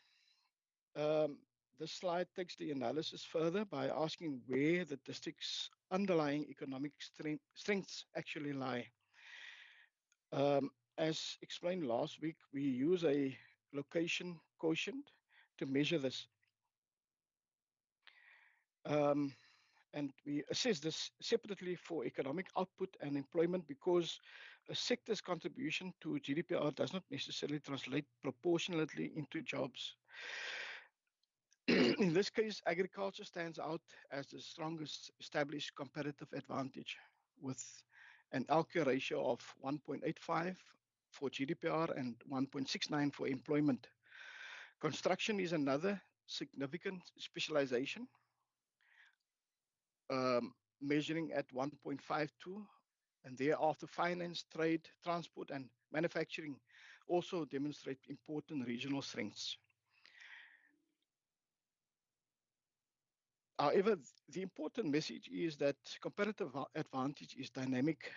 this slide takes the analysis further by asking where the district's underlying economic strengths actually lie. As explained last week, we use a location quotient to measure this. And we assess this separately for economic output and employment because a sector's contribution to GDPR does not necessarily translate proportionately into jobs. In this case, agriculture stands out as the strongest established comparative advantage with an LQ ratio of 1.85 for GDPR and 1.69 for employment. Construction is another significant specialization, measuring at 1.52, and thereafter finance, trade, transport, and manufacturing also demonstrate important regional strengths. However, the important message is that comparative advantage is dynamic.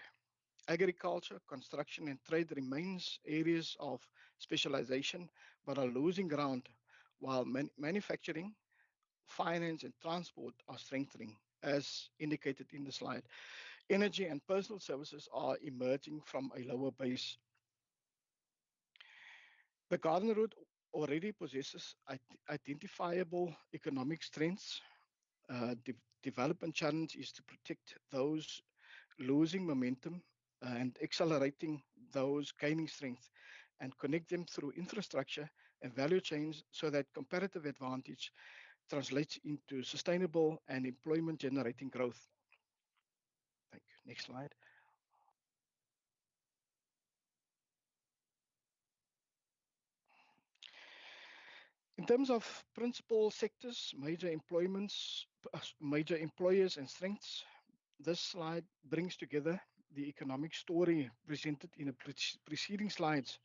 Agriculture, construction, and trade remains areas of specialization, but are losing ground, while manufacturing, finance, and transport are strengthening, as indicated in the slide. Energy and personal services are emerging from a lower base. The Garden Route already possesses identifiable economic strengths. Development challenge is to protect those losing momentum and accelerating those gaining strength and connect them through infrastructure and value chains so that comparative advantage translates into sustainable and employment generating growth. Thank you. Next slide. In terms of principal sectors, major employers and strengths, this slide brings together the economic story presented in the preceding slides.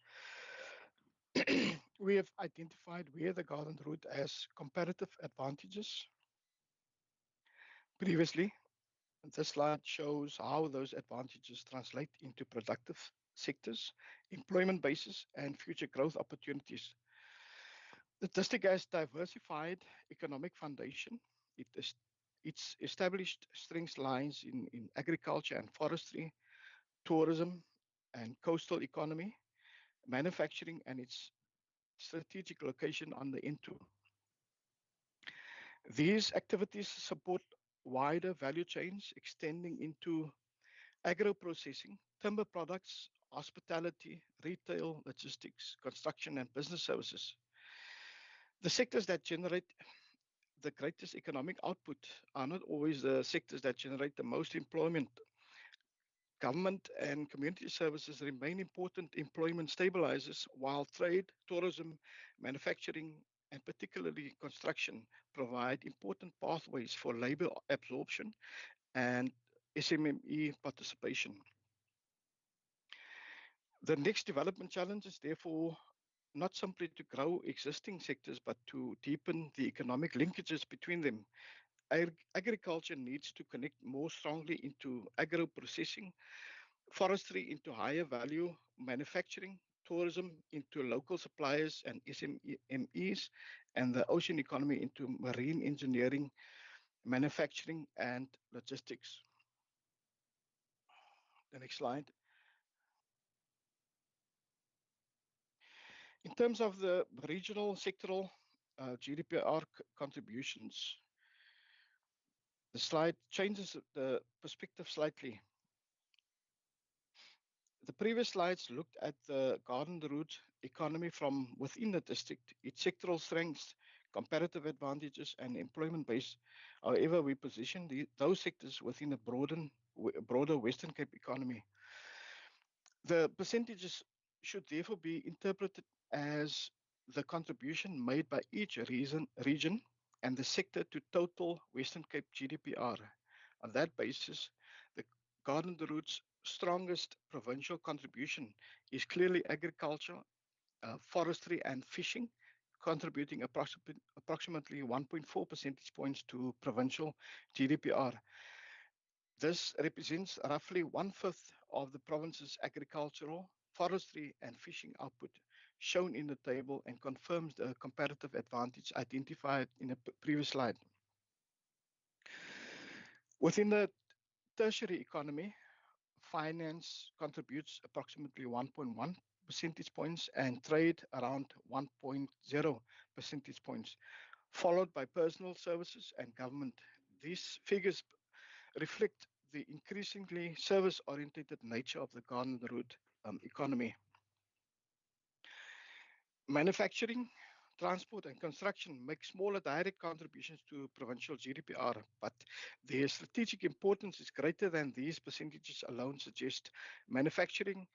We have identified where the Garden Route has comparative advantages. Previously, this slide shows how those advantages translate into productive sectors, employment bases, and future growth opportunities. The district has diversified economic foundation. Its established strength lies in agriculture and forestry, tourism and coastal economy, manufacturing, and its strategic location on the N2. These activities support wider value chains extending into agro-processing, timber products, hospitality, retail, logistics, construction, and business services. The sectors that generate the greatest economic output are not always the sectors that generate the most employment. Government and community services remain important employment stabilizers, while trade, tourism, manufacturing, and particularly construction provide important pathways for labor absorption and SMME participation. The next development challenge is therefore not simply to grow existing sectors, but to deepen the economic linkages between them. Agriculture needs to connect more strongly into agro-processing, forestry into higher value manufacturing, tourism into local suppliers and SMEs, and the ocean economy into marine engineering, manufacturing, and logistics. The next slide. In terms of the regional sectoral GDPR contributions, the slide changes the perspective slightly. The previous slides looked at the Garden Route economy from within the district, its sectoral strengths, comparative advantages, and employment base. However, we position those sectors within a broader Western Cape economy. The percentages should therefore be interpreted as the contribution made by each region and the sector to total Western Cape GDPR. On that basis, the Garden Route's strongest provincial contribution is clearly agriculture, forestry, and fishing, contributing approximately 1.4 percentage points to provincial GDPR. This represents roughly 1/5 of the province's agricultural, forestry, and fishing output shown in the table and confirms the comparative advantage identified in a previous slide. Within the tertiary economy, finance contributes approximately 1.1 percentage points and trade around 1.0 percentage points, followed by personal services and government. These figures reflect the increasingly service-oriented nature of the Garden Route economy. Manufacturing, transport, and construction make smaller direct contributions to provincial GDPR, but their strategic importance is greater than these percentages alone suggest. Manufacturing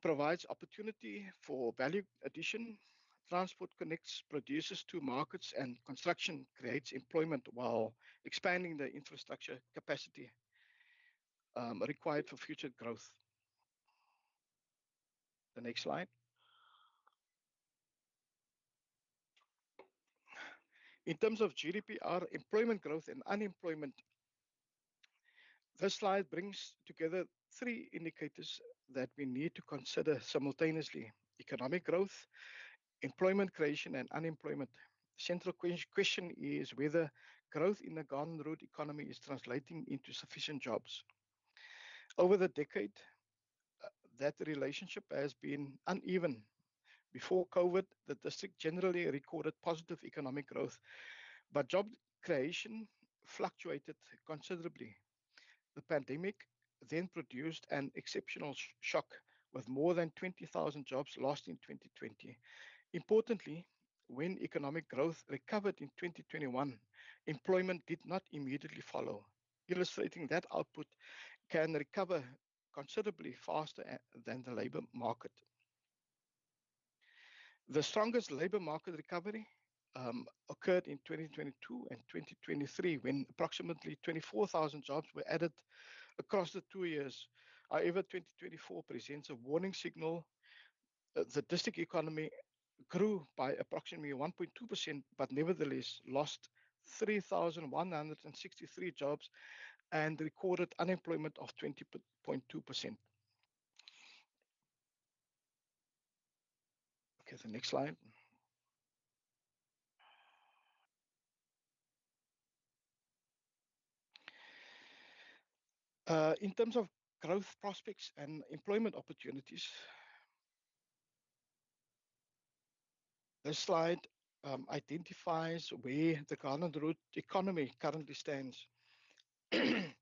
provides opportunity for value addition, transport connects producers to markets, and construction creates employment while expanding the infrastructure capacity required for future growth. The next slide. In terms of GDPR, employment growth and unemployment, this slide brings together three indicators that we need to consider simultaneously: economic growth, employment creation, and unemployment. The central question is whether growth in the Garden Route economy is translating into sufficient jobs. Over the decade, that relationship has been uneven. Before COVID, the district generally recorded positive economic growth, but job creation fluctuated considerably. The pandemic then produced an exceptional shock with more than 20,000 jobs lost in 2020. Importantly, when economic growth recovered in 2021, employment did not immediately follow, illustrating that output can recover considerably faster than the labor market. The strongest labor market recovery occurred in 2022 and 2023, when approximately 24,000 jobs were added across the 2 years. However, 2024 presents a warning signal. The district economy grew by approximately 1.2%, but nevertheless lost 3,163 jobs and recorded unemployment of 20.2%. Okay, the next slide. In terms of growth prospects and employment opportunities, this slide identifies where the Garden Route economy currently stands. The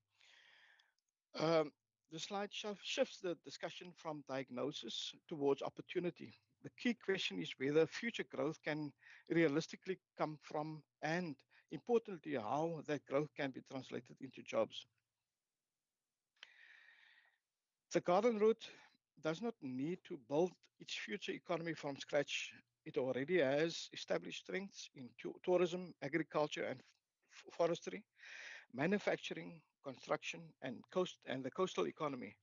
slide shifts the discussion from diagnosis towards opportunity. The key question is whether future growth can realistically come from, and importantly, how that growth can be translated into jobs. The Garden Route does not need to build its future economy from scratch. It already has established strengths in tourism, agriculture, and forestry, manufacturing, construction, and the coastal economy.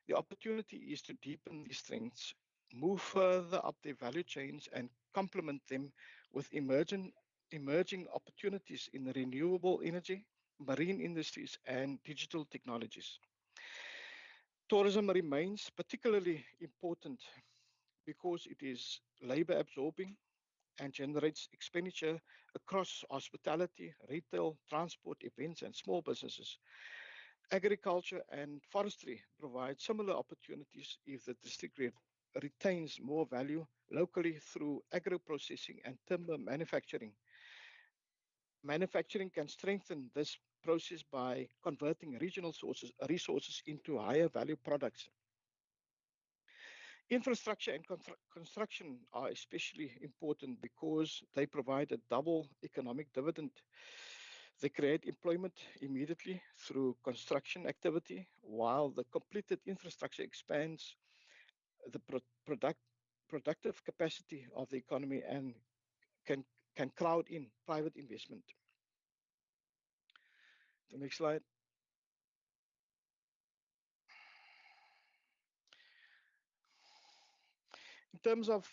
The opportunity is to deepen these strengths, move further up their value chains, and complement them with emerging opportunities in renewable energy, marine industries, and digital technologies. Tourism remains particularly important because it is labor absorbing and generates expenditure across hospitality, retail, transport, events, and small businesses. Agriculture and forestry provide similar opportunities if the district retains more value locally through agro-processing and timber manufacturing. Manufacturing can strengthen this process by converting regional resources into higher value products. Infrastructure and construction are especially important because they provide a double economic dividend. They create employment immediately through construction activity, while the completed infrastructure expands the productive capacity of the economy and can crowd in private investment. The next slide. In terms of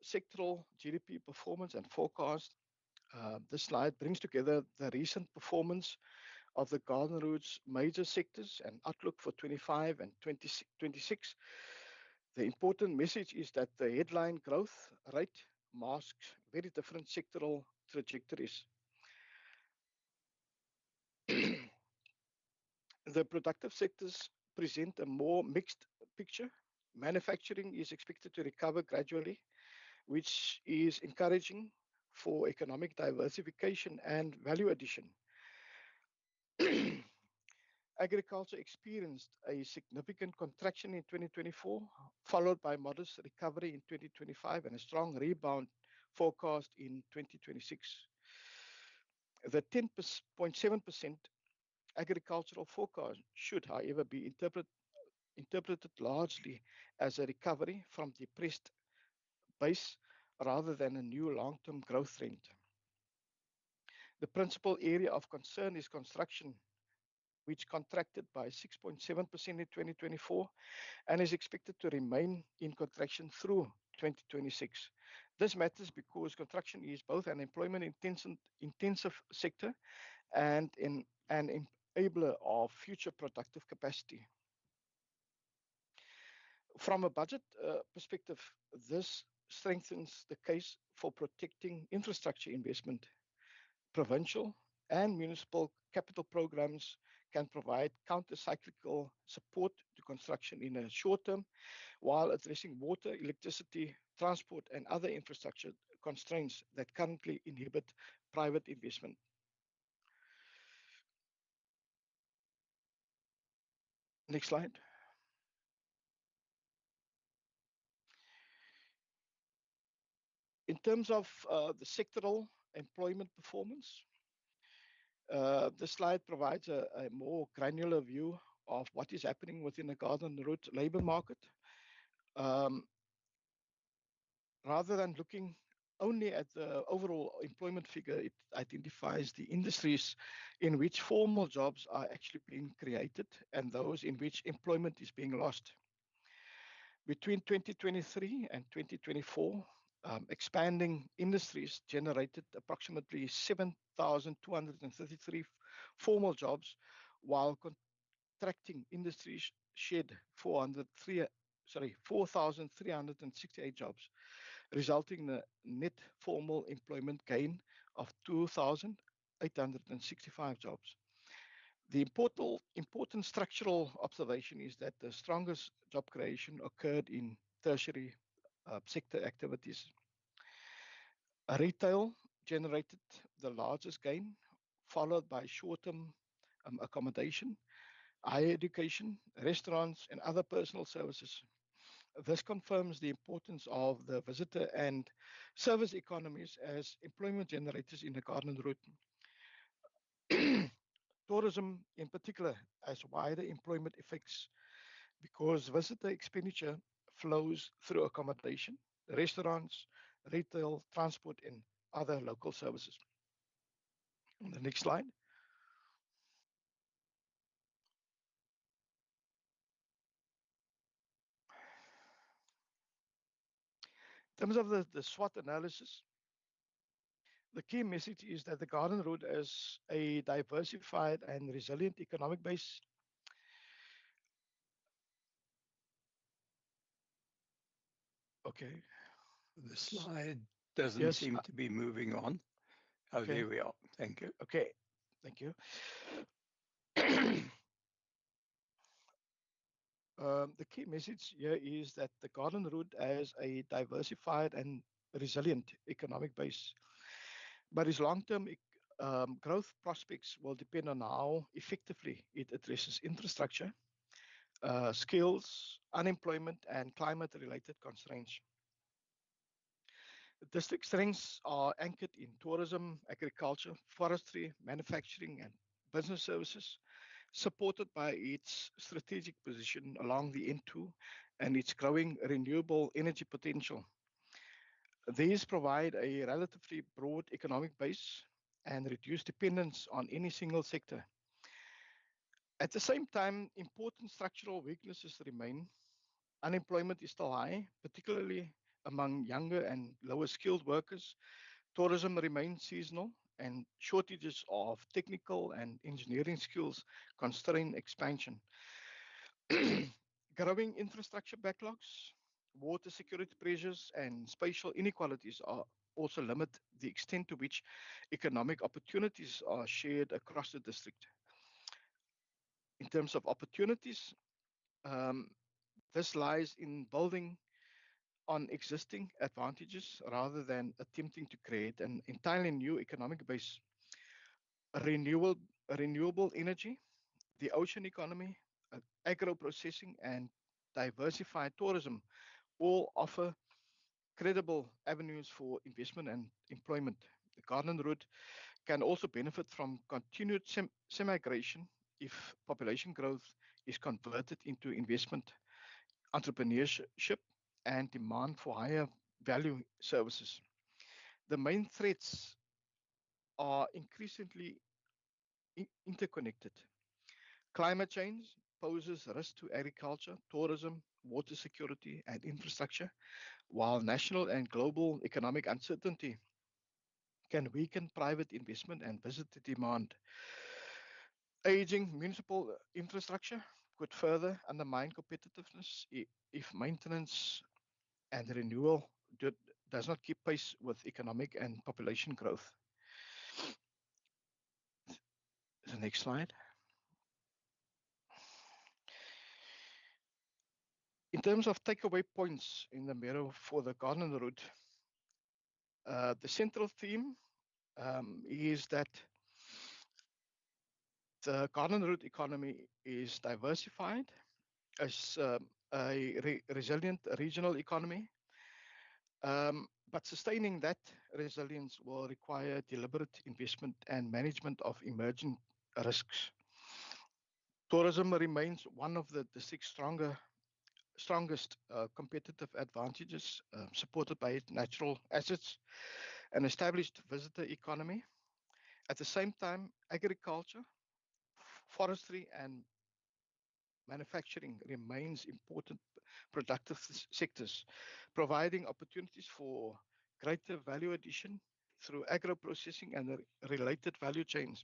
sectoral GDP performance and forecast, this slide brings together the recent performance of the Garden Route's major sectors and outlook for 25 and 2026. The important message is that the headline growth rate masks very different sectoral trajectories. The productive sectors present a more mixed picture. Manufacturing is expected to recover gradually, which is encouraging for economic diversification and value addition. Agriculture experienced a significant contraction in 2024, followed by modest recovery in 2025 and a strong rebound forecast in 2026. The 10.7% agricultural forecast should, however, be interpreted largely as a recovery from depressed base rather than a new long-term growth trend. The principal area of concern is construction, which contracted by 6.7% in 2024 and is expected to remain in contraction through 2026. This matters because construction is both an employment-intensive sector and an enabler of future productive capacity. From a budget perspective, this strengthens the case for protecting infrastructure investment. Provincial and municipal capital programs can provide counter-cyclical support to construction in a short term, while addressing water, electricity, transport, and other infrastructure constraints that currently inhibit private investment. Next slide. In terms of the sectoral employment performance, the slide provides a more granular view of what is happening within the Garden Route labor market. Rather than looking only at the overall employment figure, it identifies the industries in which formal jobs are actually being created and those in which employment is being lost. Between 2023 and 2024, expanding industries generated approximately 7,233 formal jobs, while contracting industries shed 4,368 jobs, resulting in a net formal employment gain of 2,865 jobs. The important structural observation is that the strongest job creation occurred in tertiary sector activities. Retail generated the largest gain, followed by short-term accommodation, higher education, restaurants, and other personal services. This confirms the importance of the visitor and service economies as employment generators in the Garden Route. Tourism, in particular, has wider employment effects because visitor expenditure flows through accommodation, restaurants, retail, transport, and other local services. On the next slide. In terms of the SWOT analysis, the key message is that the Garden Route is a diversified and resilient economic base. Okay.
The slide doesn't
Yes.
seem to be moving on. Oh,
Okay.
there we are. Thank you.
Okay, thank you. The key message here is that the Garden Route has a diversified and resilient economic base, but its long-term growth prospects will depend on how effectively it addresses infrastructure, skills, unemployment, and climate-related constraints. The district strengths are anchored in tourism, agriculture, forestry, manufacturing, and business services, supported by its strategic position along the N2 and its growing renewable energy potential. These provide a relatively broad economic base and reduce dependence on any single sector. At the same time, important structural weaknesses remain. Unemployment is still high, particularly among younger and lower skilled workers. Tourism remains seasonal, and shortages of technical and engineering skills constrain expansion. Growing infrastructure backlogs, water security pressures, and spatial inequalities are also limit the extent to which economic opportunities are shared across the district. In terms of opportunities, this lies in building on existing advantages rather than attempting to create an entirely new economic base. Renewable energy, the ocean economy, agro-processing, and diversified tourism all offer credible avenues for investment and employment. The Garden Route can also benefit from continued migration if population growth is converted into investment, entrepreneurship, and demand for higher value services. The main threats are increasingly interconnected. Climate change poses risk to agriculture, tourism, water security, and infrastructure, while national and global economic uncertainty can weaken private investment and visitor demand. Aging municipal infrastructure could further undermine competitiveness if maintenance and renewal does not keep pace with economic and population growth. The next slide. In terms of takeaway points in the Mero for the Garden Route, the central theme is that the Garden Route economy is diversified as a resilient regional economy, but sustaining that resilience will require deliberate investment and management of emerging risks. Tourism remains one of the district's stronger strongest competitive advantages, supported by its natural assets, an established visitor economy. At the same time, agriculture, forestry, and manufacturing remains important productive sectors, providing opportunities for greater value addition through agro-processing and related value chains.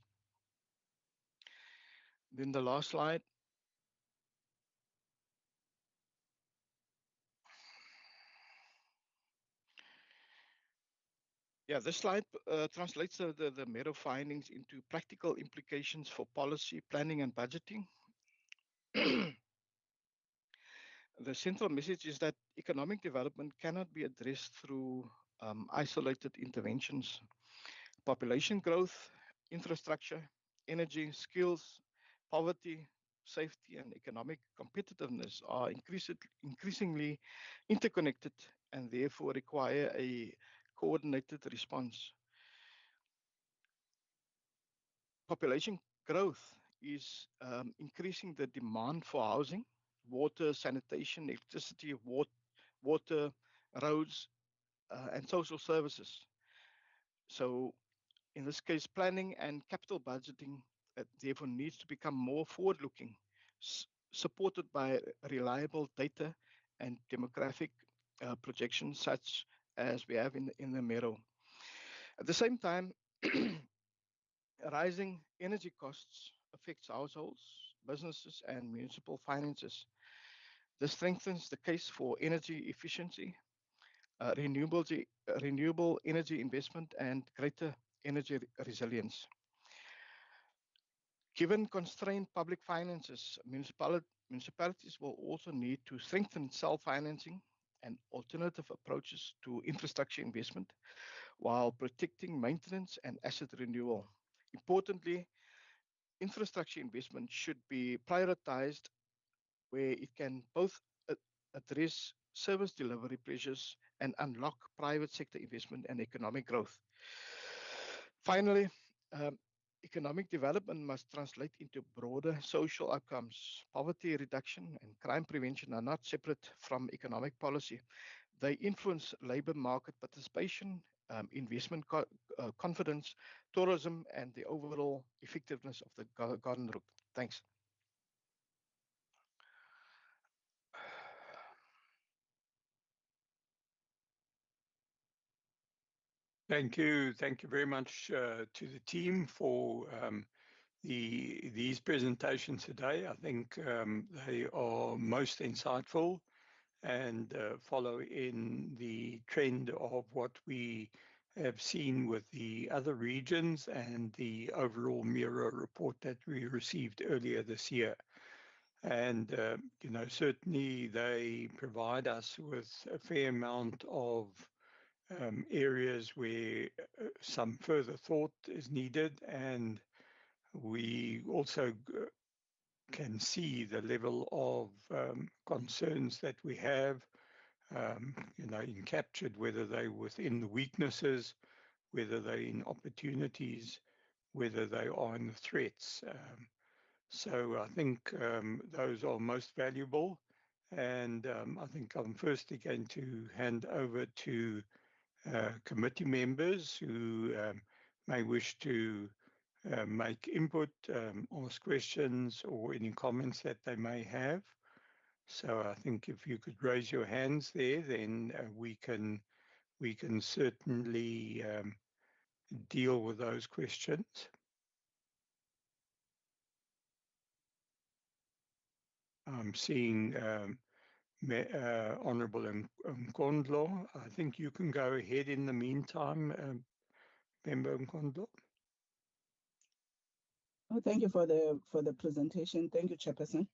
Then the last slide. Yeah, this slide translates the Meadow findings into practical implications for policy, planning, and budgeting. The central message is that economic development cannot be addressed through isolated interventions. Population growth, infrastructure, energy, skills, poverty, safety, and economic competitiveness are increasingly interconnected and therefore require a coordinated response. Population growth is increasing the demand for housing, water, sanitation, electricity, water, roads, and social services. So in this case, planning and capital budgeting therefore needs to become more forward-looking, supported by reliable data and demographic projections such as we have in the Meadow. At the same time, rising energy costs affects households, businesses, and municipal finances. This strengthens the case for energy efficiency, renewable energy investment, and greater energy resilience. Given constrained public finances, municipalities will also need to strengthen self-financing and alternative approaches to infrastructure investment while protecting maintenance and asset renewal. Importantly, infrastructure investment should be prioritized where it can both address service delivery pressures and unlock private sector investment and economic growth. Finally, economic development must translate into broader social outcomes. Poverty reduction and crime prevention are not separate from economic policy. They influence labor market participation, investment confidence, tourism, and the overall effectiveness of the garden route. Thanks.
Thank you. Thank you very much to the team for these presentations today. I think they are most insightful and follow in the trend of what we have seen with the other regions and the overall mirror report that we received earlier this year. And, certainly they provide us with a fair amount of areas where some further thought is needed, and we also can see the level of concerns that we have, captured, whether they're within the weaknesses, whether they're in opportunities, whether they are in the threats. So I think those are most valuable, and I think I'm firstly going to hand over to committee members who may wish to make input, ask questions, or any comments that they may have. So I think if you could raise your hands there, then we can certainly deal with those questions. I'm seeing Honourable Nkondlo. I think you can go ahead in the meantime, Member Nkondlo.
Oh, thank you for the presentation. Thank you, Chairperson.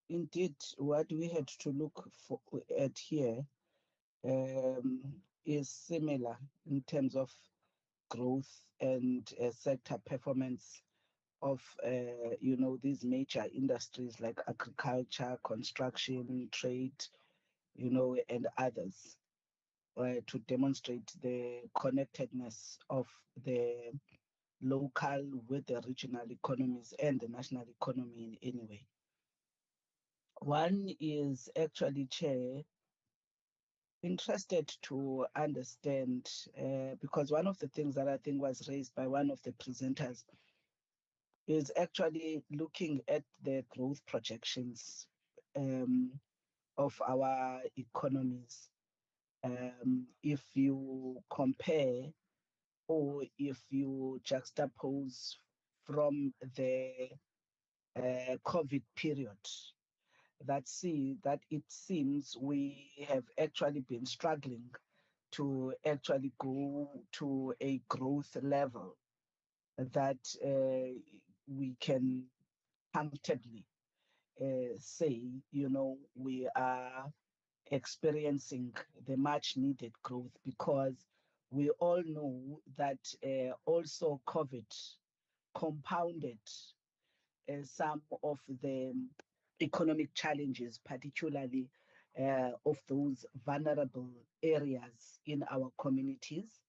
Indeed, what we had to look at here is similar in terms of growth and sector performance of these major industries like agriculture, construction, trade, and others, to demonstrate the connectedness of the local with the regional economies and the national economy in any way. One is actually, Chair, interested to understand, because one of the things that I think was raised by one of the presenters is actually looking at the growth projections of our economies. If you compare or if you juxtapose from the COVID period, that it seems we have actually been struggling to actually go to a growth level that we can comfortably say, we are experiencing the much needed growth, because we all know that also COVID compounded some of the economic challenges, particularly of those vulnerable areas in our communities,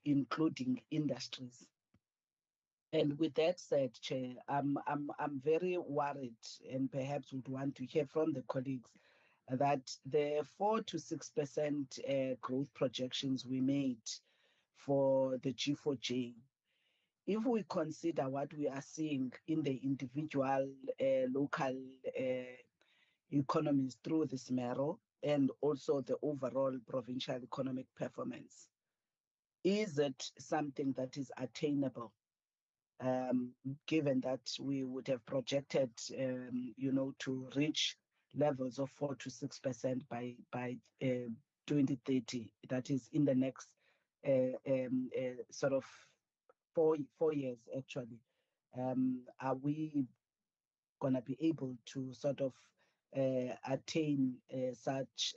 including industries. And with that said, Chair, I'm very worried, and perhaps would want to hear from the colleagues that the 4 to 6% growth projections we made for the G4J, if we consider what we are seeing in the individual local economies through this marrow, and also the overall provincial economic performance, is it something that is attainable? Given that we would have projected, to reach levels of 4 to 6% by 2030, that is in the next sort of four years, actually. Are we going to be able to sort of attain such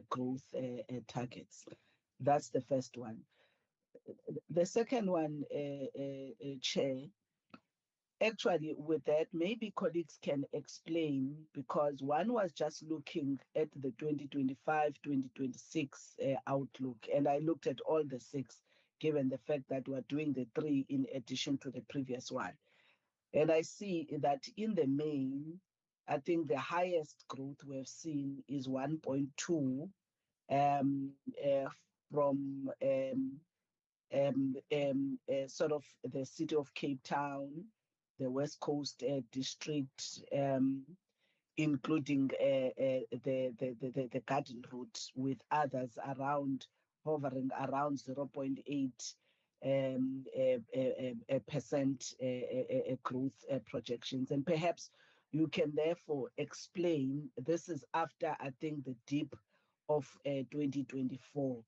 growth targets? That's the first one. The second one, Chair, actually, with that, maybe colleagues can explain, because one was just looking at the 2025-2026 outlook, and I looked at all the six, given the fact that we're doing the three in addition to the previous one. And I see that in the main, I think the highest growth we've seen is 1.2 from sort of the city of Cape Town, the West Coast District, including the Garden Route, with others around, hovering around 0.8 percent growth projections. And perhaps you can therefore explain, this is after, I think, the dip of 2024.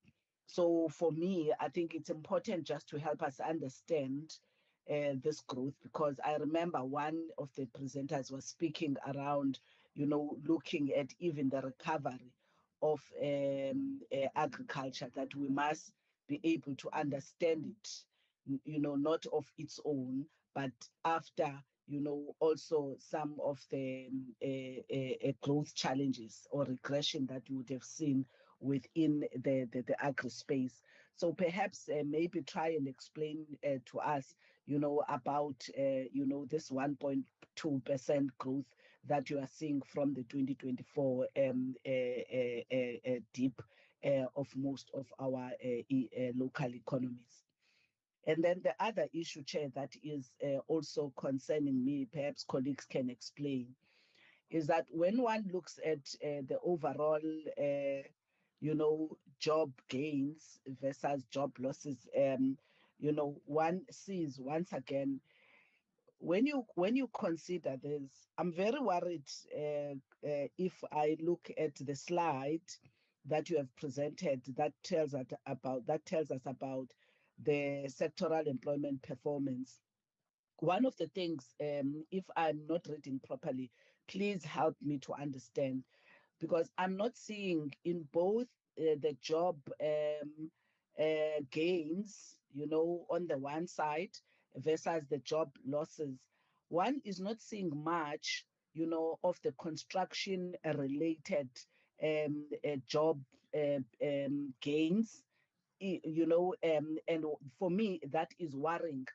So for me, I think it's important just to help us understand this growth, because I remember one of the presenters was speaking around, looking at even the recovery of agriculture, that we must be able to understand it, not of its own, but after, also some of the growth challenges or regression that you would have seen within the agri space. So perhaps maybe try and explain to us, about, this 1.2% growth that you are seeing from the 2024 dip of most of our local economies. And then the other issue, Chair, that is also concerning me, perhaps colleagues can explain, is that when one looks at the overall, job gains versus job losses, one sees once again, when you consider this, I'm very worried if I look at the slide that you have presented that tells us about the sectoral employment performance. One of the things, if I'm not reading properly, please help me to understand, because I'm not seeing in both the job gains, on the one side versus the job losses. One is not seeing much, of the construction related job gains, and for me, that is worrying,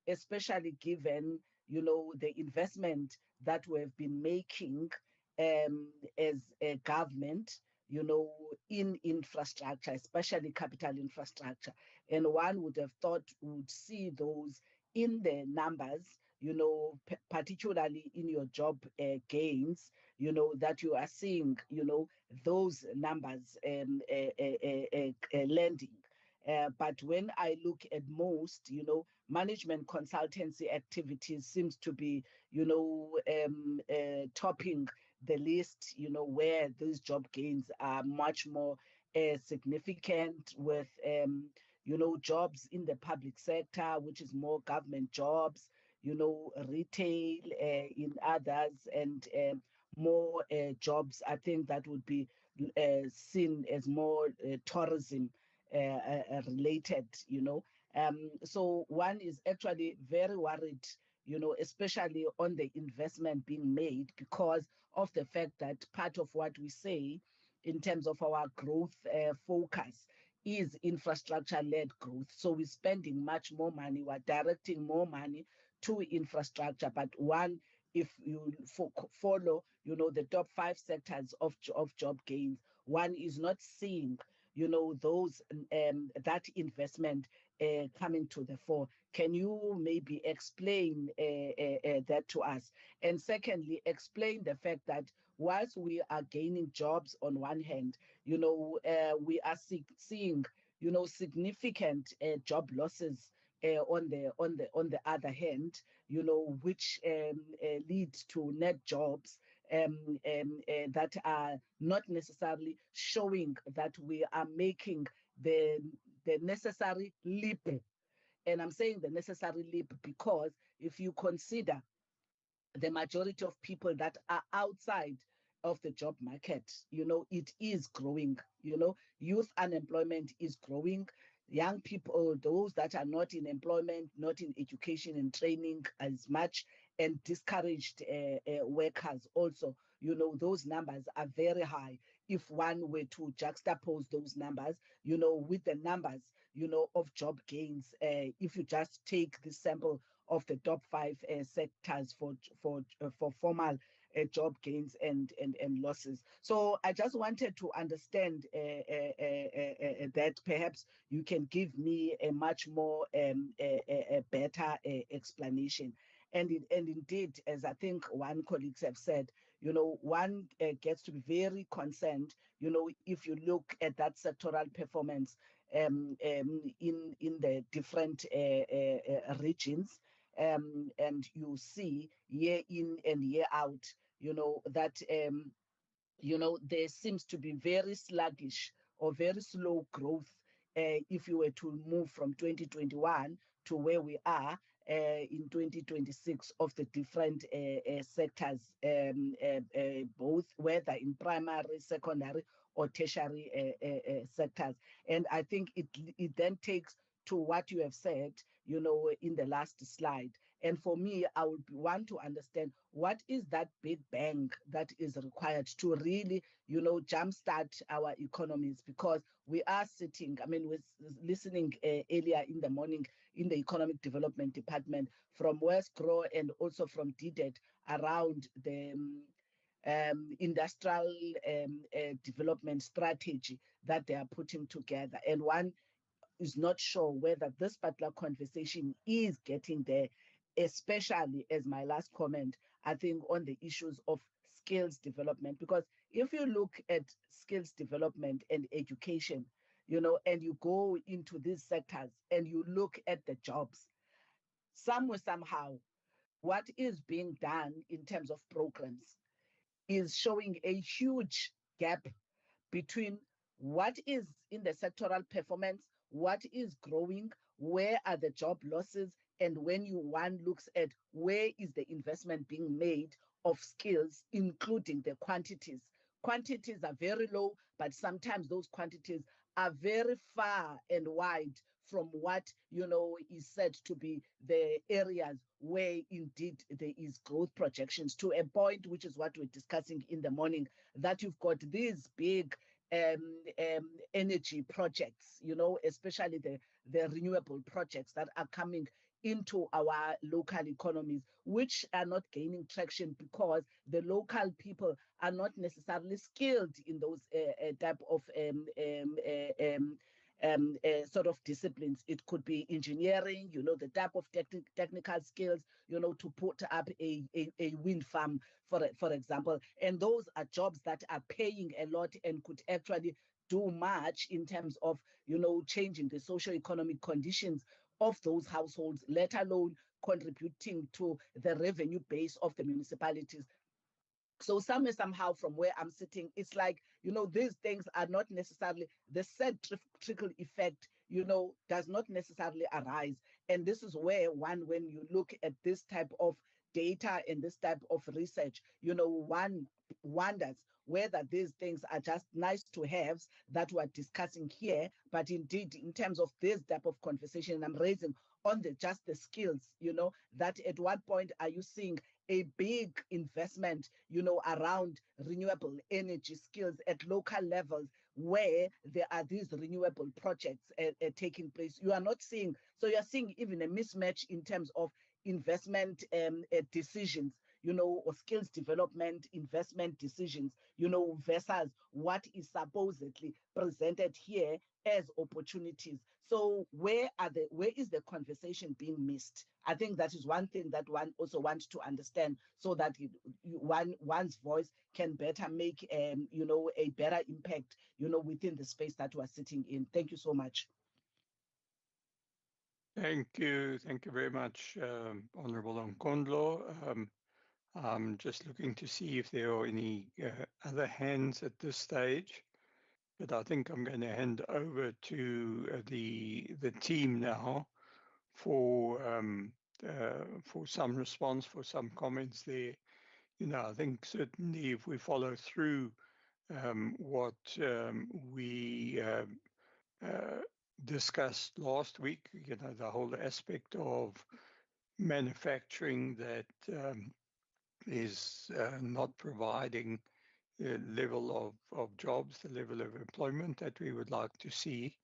especially given, the investment that we have been making as a government, you know, in infrastructure, especially capital infrastructure. And one would have thought would see those in the numbers, you know, particularly in your job gains, you know, that you are seeing, you know, those numbers landing. But when I look at most, you know, management consultancy activities seems to be, you know, topping the list, you know, where these job gains are much more significant with, you know, jobs in the public sector, which is more government jobs, you know, retail in others, and more jobs. I think that would be seen as more tourism related, you know. So one is actually very worried, you know, especially on the investment being made, because of the fact that part of what we say in terms of our growth focus is infrastructure-led growth. So we're spending much more money, we're directing more money to infrastructure. But one, if you follow, you know, the top 5 sectors of job gains, one is not seeing, you know, those that investment coming to the fore. Can you maybe explain that to us? And secondly, explain the fact that whilst we are gaining jobs on one hand, you know, we are seeing, you know, significant job losses on the other hand, you know, which lead to net jobs that are not necessarily showing that we are making the necessary leap. And I'm saying the necessary leap because if you consider the majority of people that are outside of the job market, you know, it is growing. You know, youth unemployment is growing. Young people, those that are not in employment, not in education and training as much, and discouraged workers also, you know, those numbers are very high. If one were to juxtapose those numbers, you know, with the numbers, you know, of job gains, if you just take the sample of the top 5 sectors for formal job gains and losses. So I just wanted to understand that perhaps you can give me a much more a better explanation. And indeed, as I think one colleagues have said, you know, one gets to be very concerned, you know, if you look at that sectoral performance in the different regions, and you see year in and year out, you know, that you know, there seems to be very sluggish or very slow growth if you were to move from 2021 to where we are in 2026 of the different sectors, both whether in primary, secondary, or tertiary sectors. And I think it then takes to what you have said, you know, in the last slide. And for me, I would want to understand what is that big bang that is required to really, you know, jumpstart our economies, because we are sitting, I mean, we're listening earlier in the morning in the Economic Development Department from West Grow and also from DDET around the industrial development strategy that they are putting together. And one is not sure whether this particular conversation is getting there, especially as my last comment, I think, on the issues of skills development. Because if you look at skills development and education, you know, and you go into these sectors and you look at the jobs, somewhere, somehow, what is being done in terms of programs is showing a huge gap between what is in the sectoral performance, what is growing, where are the job losses, and when one looks at where is the investment being made of skills, including the quantities. Quantities are very low, but sometimes those quantities are very far and wide from what, you know, is said to be the areas where indeed there is growth projections, to a point, which is what we're discussing in the morning, that you've got these big energy projects, you know, especially the renewable projects that are coming into our local economies, which are not gaining traction because the local people are not necessarily skilled in those type of sort of disciplines. It could be engineering, the type of technical skills, to put up a wind farm, for example. And those are jobs that are paying a lot and could actually do much in terms of, changing the socio-economic conditions of those households, let alone contributing to the revenue base of the municipalities. So somehow from where I'm sitting, it's like, these things are not necessarily the centrifugal effect, does not necessarily arise. And this is where when you look at this type of data and this type of research, one wonders whether these things are just nice to haves that we're discussing here, but indeed in terms of this type of conversation I'm raising on just the skills, that at what point are you seeing a big investment, around renewable energy skills at local levels where there are these renewable projects taking place? You are not seeing, so you're seeing even a mismatch in terms of investment decisions, or skills development investment decisions, versus what is supposedly presented here as opportunities. So where is the conversation being missed? I think that is one thing that one also wants to understand, so that one's voice can better make a better impact, within the space that we're sitting in. Thank you so much.
Thank you very much, Honourable Nkondlo. I'm just looking to see if there are any other hands at this stage, but I think I'm going to hand over to the team now for some response, for some comments there. I think certainly if we follow through what we discussed last week, the whole aspect of manufacturing that is not providing the level of jobs, the level of employment that we would like to see.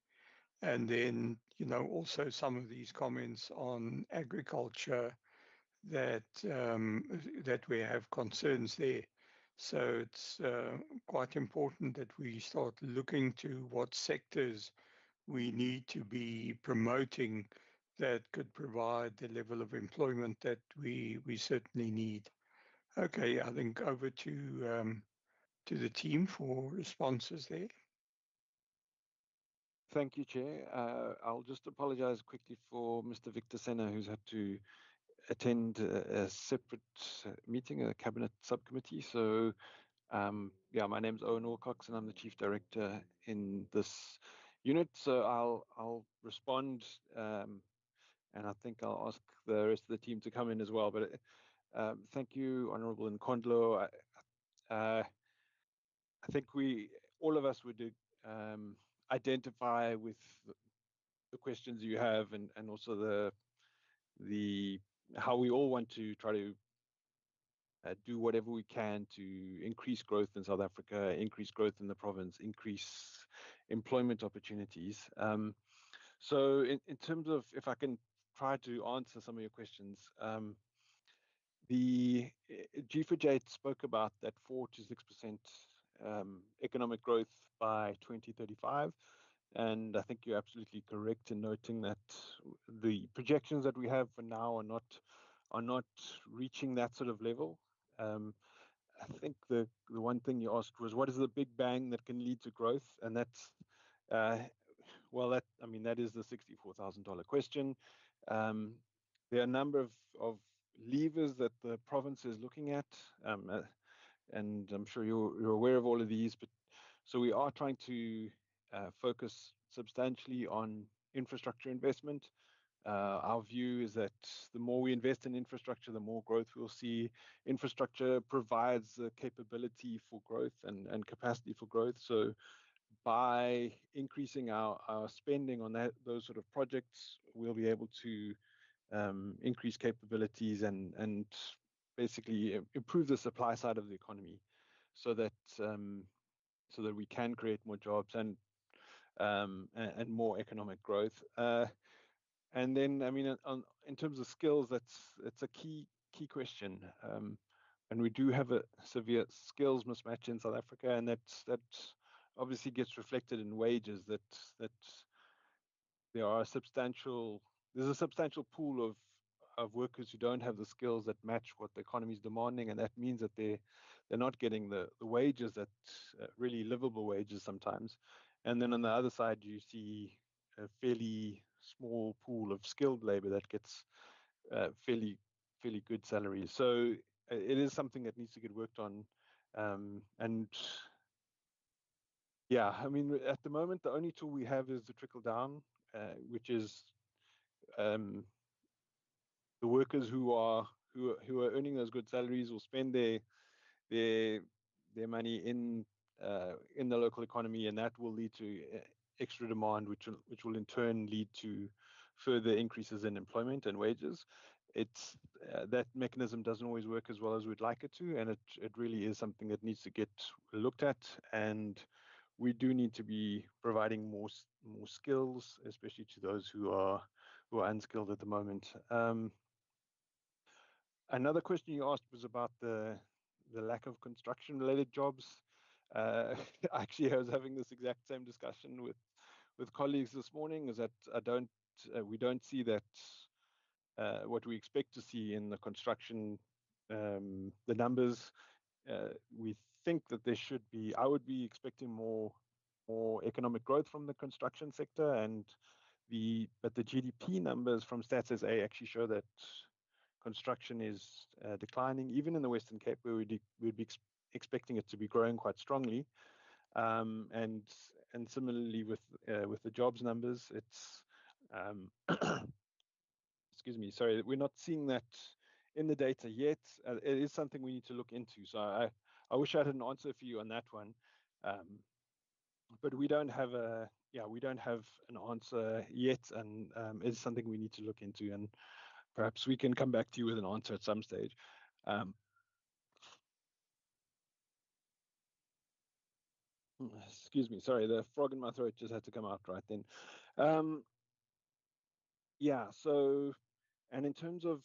And then, also some of these comments on agriculture that we have concerns there. So it's quite important that we start looking to what sectors we need to be promoting that could provide the level of employment that we certainly need. Okay, I think over to the team for responses there.
Thank you, Chair. I'll just apologize quickly for Mr. Victor Senna, who's had to attend a separate meeting, a cabinet subcommittee. So, my name's Owen Wilcox, and I'm the Chief Director in this unit. So I'll respond, and I think I'll ask the rest of the team to come in as well. But thank you, Honourable Nkondlo. I think all of us would identify with the questions you have, and also the how we all want to try to do whatever we can to increase growth in South Africa, increase growth in the province, increase employment opportunities. So in terms of, if I can try to answer some of your questions, the G4J spoke about that 4 to 6% economic growth by 2035. And I think you're absolutely correct in noting that the projections that we have for now are not reaching that sort of level. I think the one thing you asked was, what is the big bang that can lead to growth? And that's that is the $64,000 question. There are a number of levers that the province is looking at, and I'm sure you're aware of all of these. But so we are trying to focus substantially on infrastructure investment. Our view is that the more we invest in infrastructure, the more growth we'll see. Infrastructure provides the capability for growth and capacity for growth. So by increasing our spending on those sort of projects, we'll be able to increase capabilities and basically improve the supply side of the economy, so that we can create more jobs and more economic growth. And then, I mean, in terms of skills, it's a key question. And we do have a severe skills mismatch in South Africa, and that obviously gets reflected in wages. That there's a substantial pool of workers who don't have the skills that match what the economy is demanding, and that means that they're not getting the wages that really livable wages sometimes. And then on the other side, you see a fairly small pool of skilled labor that gets fairly good salaries. So it is something that needs to get worked on. And yeah, I mean, at the moment, the only tool we have is the trickle down, which is the workers who are earning those good salaries will spend their money in the local economy, and that will lead to extra demand, which will in turn lead to further increases in employment and wages. It's that mechanism doesn't always work as well as we'd like it to, and it really is something that needs to get looked at. And we do need to be providing more skills, especially to those who are unskilled at the moment. Another question you asked was about the lack of construction-related jobs. Actually, I was having this exact same discussion with colleagues this morning. Is that we don't see that what we expect to see in the construction, the numbers. We think that there should be. I would be expecting more economic growth from the construction sector, but the GDP numbers from Stats SA actually show that construction is declining, even in the Western Cape, where we'd be expecting it to be growing quite strongly. And similarly with the jobs numbers, it's excuse me, sorry, we're not seeing that in the data yet. It is something we need to look into. So I wish I had an answer for you on that one, but we don't have an answer yet, and it's something we need to look into, and perhaps we can come back to you with an answer at some stage. Excuse me, sorry, the frog in my throat just had to come out right then. Yeah, so, and in terms of,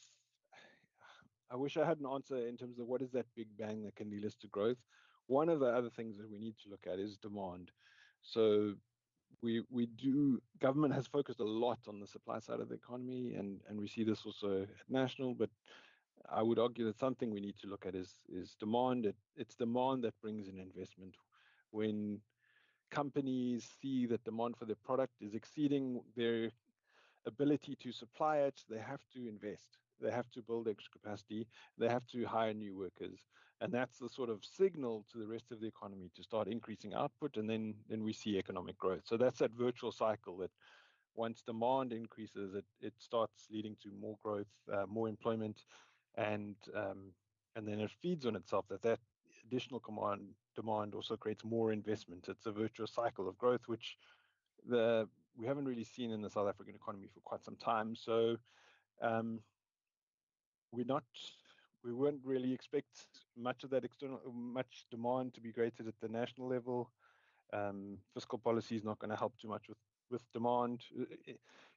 I wish I had an answer in terms of what is that big bang that can lead us to growth. One of the other things that we need to look at is demand. So government has focused a lot on the supply side of the economy, and we see this also at national, but I would argue that something we need to look at is demand. It's demand that brings in investment. When companies see that demand for their product is exceeding their ability to supply it, they have to invest. They have to build extra capacity. They have to hire new workers. And that's the sort of signal to the rest of the economy to start increasing output, and then we see economic growth. So that's that virtual cycle that once demand increases, it starts leading to more growth, more employment, and then it feeds on itself. That additional demand also creates more investment. It's a virtuous cycle of growth, which we haven't really seen in the South African economy for quite some time. So we won't really expect much of that much demand to be created at the national level. Fiscal policy is not going to help too much with demand.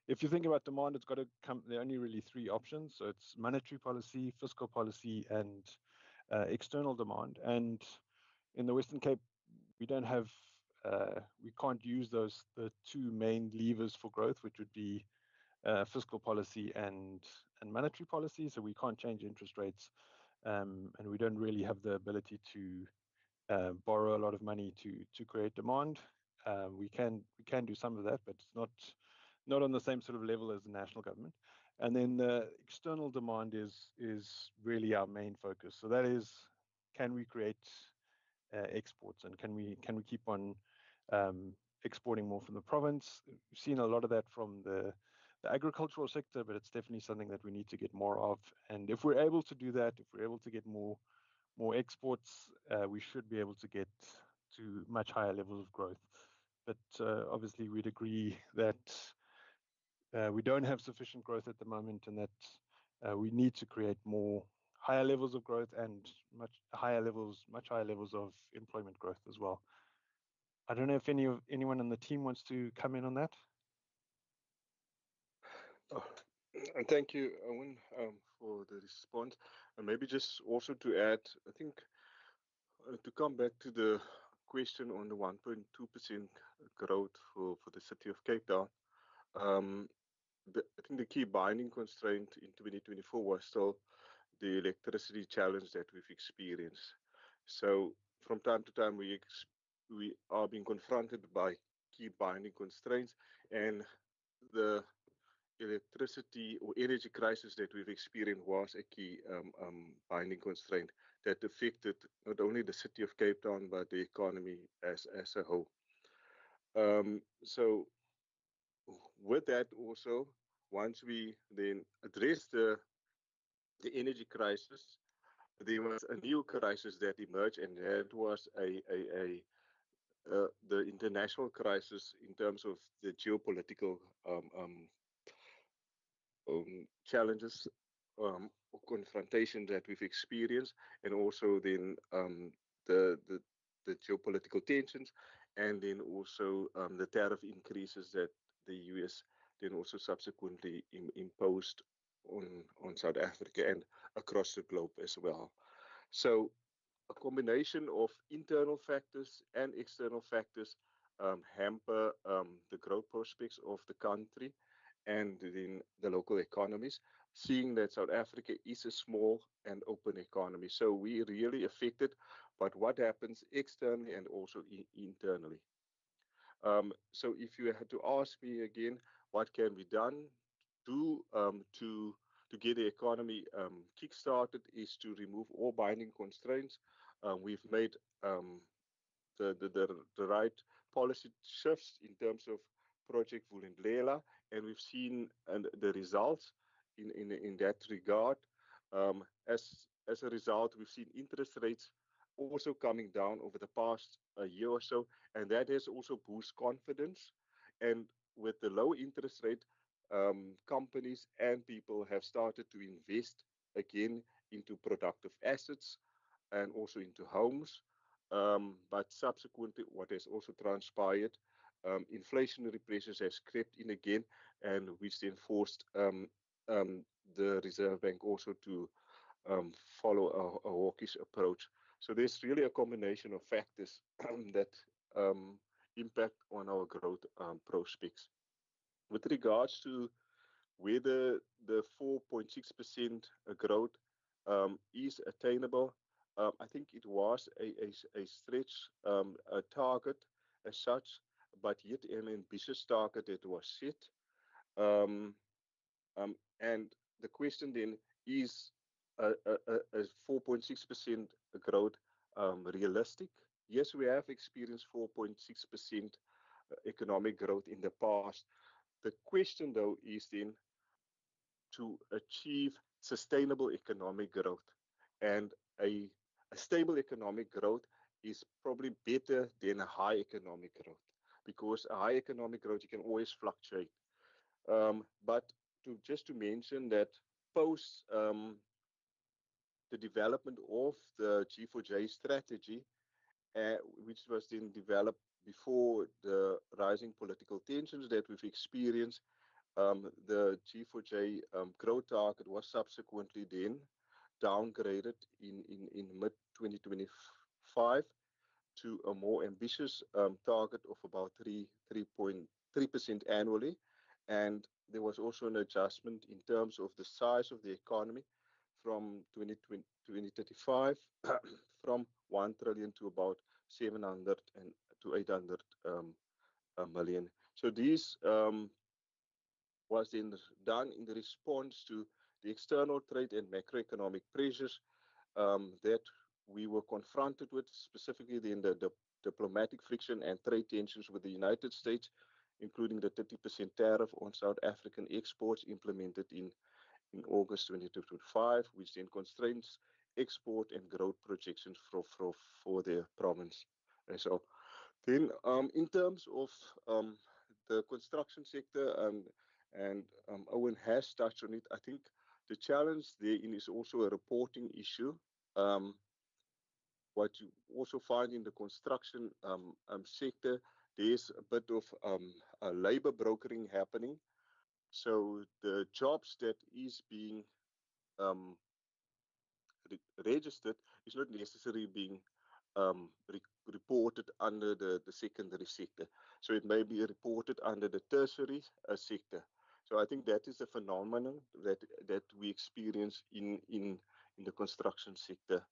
If you think about demand, it's got to come. There are only really three options. So it's monetary policy, fiscal policy, and external demand. And in the Western Cape, we can't use the two main levers for growth, which would be fiscal policy and monetary policy. So we can't change interest rates, and we don't really have the ability to borrow a lot of money to create demand. We can do some of that, but it's not on the same sort of level as the national government. And then the external demand is really our main focus. So that is, can we create exports, and can we keep on exporting more from the province? We've seen a lot of that from the agricultural sector, but it's definitely something that we need to get more of. And if we're able to do that, if we're able to get more exports, we should be able to get to much higher levels of growth. But obviously, we'd agree that we don't have sufficient growth at the moment, and that we need to create higher levels of growth and much higher levels of employment growth as well. I don't know if anyone on the team wants to come in on that.
Oh, and thank you, Owen, for the response. And maybe just also to add, I think to come back to the question on the 1.2% growth for the city of Cape Town, um, I think the key binding constraint in 2024 was still the electricity challenge that we've experienced. So from time to time, we are being confronted by key binding constraints, and the electricity or energy crisis that we've experienced was a key binding constraint that affected not only the city of Cape Town but the economy as a whole. So with that also, once we then address the energy crisis, there was a new crisis that emerged, and that was the international crisis in terms of the geopolitical challenges or confrontation that we've experienced, and also then the, the the geopolitical tensions, and then also the tariff increases that the US then also subsequently imposed on South Africa and across the globe as well. So a combination of internal factors and external factors hamper the growth prospects of the country and in the local economies, seeing that South Africa is a small and open economy. So we really affected by what happens externally and also internally. So if you had to ask me again, what can be done to get the economy kick-started is to remove all binding constraints. We've made the right policy shifts in terms of Project Vulindlela, and we've seen the results in that regard. As a result, we've seen interest rates also coming down over the past year or so, and that has also boosted confidence. And with the low interest rate, companies and people have started to invest again into productive assets and also into homes. But subsequently, what has also transpired, inflationary pressures has crept in again, and which then forced the Reserve Bank also to follow a hawkish approach. So there's really a combination of factors that impact on our growth prospects. With regards to whether the 4.6% growth is attainable, I think it was a stretch a target as such, but yet an ambitious target that was set. Um, and the question then is a 4.6% growth realistic? Yes, we have experienced 4.6% economic growth in the past. The question, though, is then to achieve sustainable economic growth. And a stable economic growth is probably better than a high economic growth, because a high economic growth, you can always fluctuate. But just to mention that post the development of the G4J strategy, which was then developed before the rising political tensions that we've experienced, the G4J growth target was subsequently then downgraded in mid 2025 to a more ambitious target of about 3.3% annually. And there was also an adjustment in terms of the size of the economy from 2035 from 1 trillion to about 700 and to 800 million. So these was then done in the response to the external trade and macroeconomic pressures that we were confronted with, specifically in the diplomatic friction and trade tensions with the United States, including the 30% tariff on South African exports implemented in August 2025, which then constrains export and growth projections for the province. And so then in terms of the construction sector, and Owen has touched on it, I think the challenge therein is also a reporting issue. What you also find in the construction sector, there's a bit of labor brokering happening, So the jobs that is being um, registered is not necessarily being reported under the secondary sector. So it may be reported under the tertiary sector. So I think that is a phenomenon that we experience in the construction sector.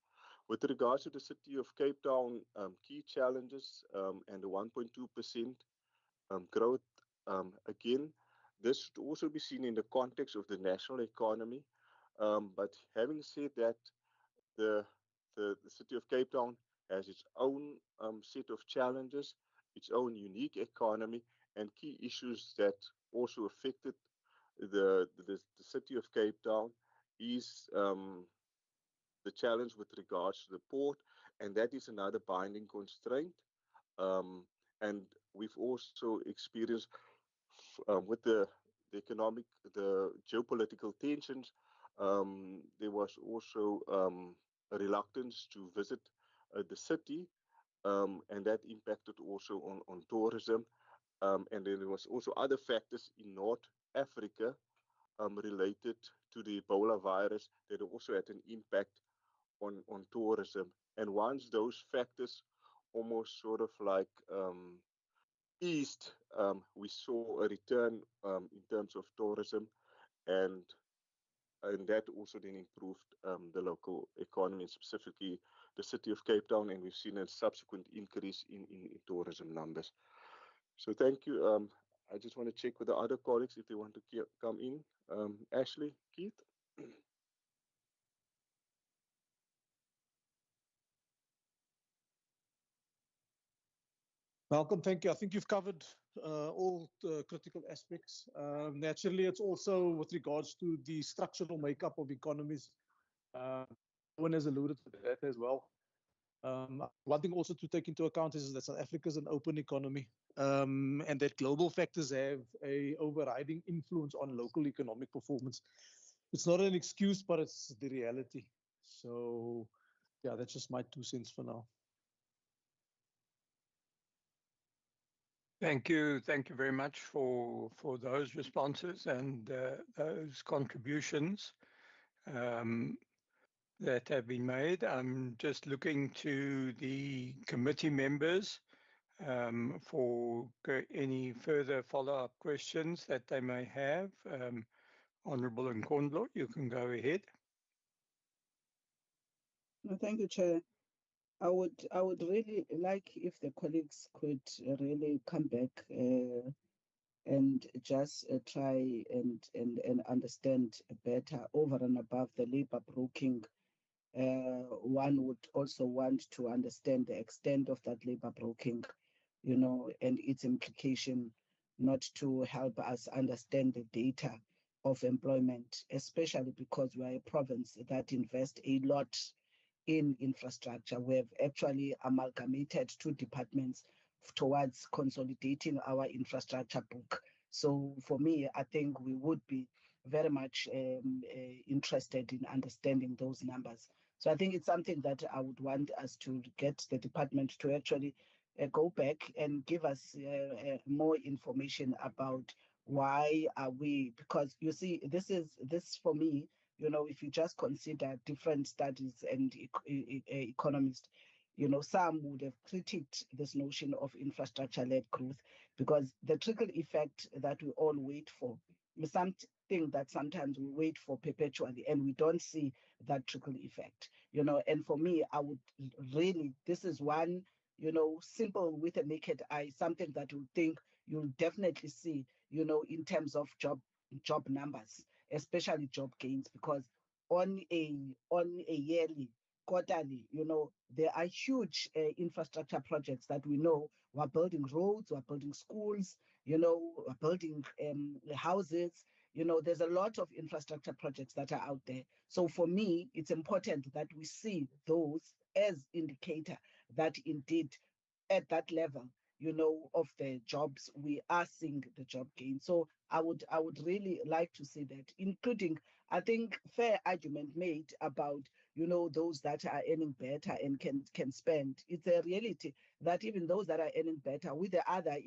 With regards to the city of Cape Town, key challenges and the 1.2% growth, again, this should also be seen in the context of the national economy. But having said that, the, the city of Cape Town has its own set of challenges, its own unique economy, and key issues that also affected the city of Cape Town is the challenge with regards to the port, and that is another binding constraint. Um, and we've also experienced with the economic, the geopolitical tensions, there was also a reluctance to visit the city, and that impacted also on tourism. And then there was also other factors in North Africa related to the Ebola virus that also had an impact on tourism. And once those factors almost sort of like east, we saw a return in terms of tourism, and that also then improved the local economy, and specifically the city of Cape Town, and we've seen a subsequent increase in tourism numbers. So thank you. I just want to check with the other colleagues if they want to come in. Ashley, Keith?
Malcolm, thank you. I think you've covered all the critical aspects. Naturally, it's also with regards to the structural makeup of economies. One has alluded to that as well. One thing also to take into account is that South Africa is an open economy, and that global factors have a overriding influence on local economic performance. It's not an excuse, but it's the reality. So, yeah, that's just my 2 cents for now.
Thank you. Thank you very much for those responses and those contributions that have been made. I'm just looking to the committee members for any further follow-up questions that they may have. Honourable Nkondlo, you can go ahead.
No, thank you, Chair. I would really like if the colleagues could really come back and just try and understand better over and above the labor broking. One would also want to understand the extent of that labor broking, and its implication, not to help us understand the data of employment, especially because we are a province that invests a lot in infrastructure. We have actually amalgamated 2 departments towards consolidating our infrastructure book. So for me, I think we would be very much interested in understanding those numbers. So I think it's something that I would want us to get the department to actually go back and give us more information about why are we, because you see, this for me, if you just consider different studies and economists, some would have critiqued this notion of infrastructure-led growth because the trickle effect that we all wait for is something that sometimes we wait for perpetually and we don't see that trickle effect, and for me, I would really, this is one, simple with a naked eye, something that you think you'll definitely see, in terms of job numbers, especially job gains, because on a yearly, quarterly, there are huge infrastructure projects that we know. We're building roads, we're building schools, we're building houses. There's a lot of infrastructure projects that are out there. So for me, it's important that we see those as indicator that indeed at that level, of the jobs, we are seeing the job gain. So I would really like to see that, including, I think, fair argument made about, those that are earning better and can spend. It's a reality that even those that are earning better, with the other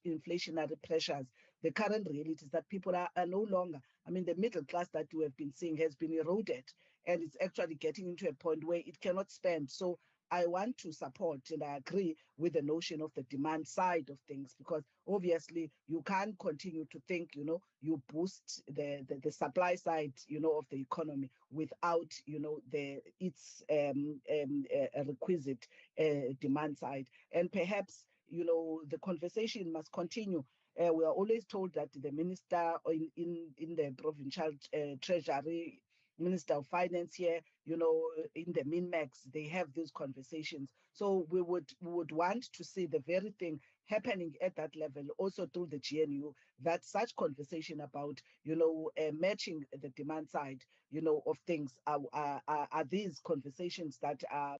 inflationary pressures, the current reality is that people are no longer, I mean, the middle class that we have been seeing has been eroded, and it's actually getting into a point where it cannot spend. So I want to support and I agree with the notion of the demand side of things, because obviously you can't continue to think, you boost the supply side, of the economy without, its requisite demand side. And perhaps, the conversation must continue. We are always told that the minister in the provincial treasury, Minister of Finance here, in the MinMax, they have these conversations. So we would want to see the very thing happening at that level, also through the GNU, that such conversation about, matching the demand side, of things are these conversations that are.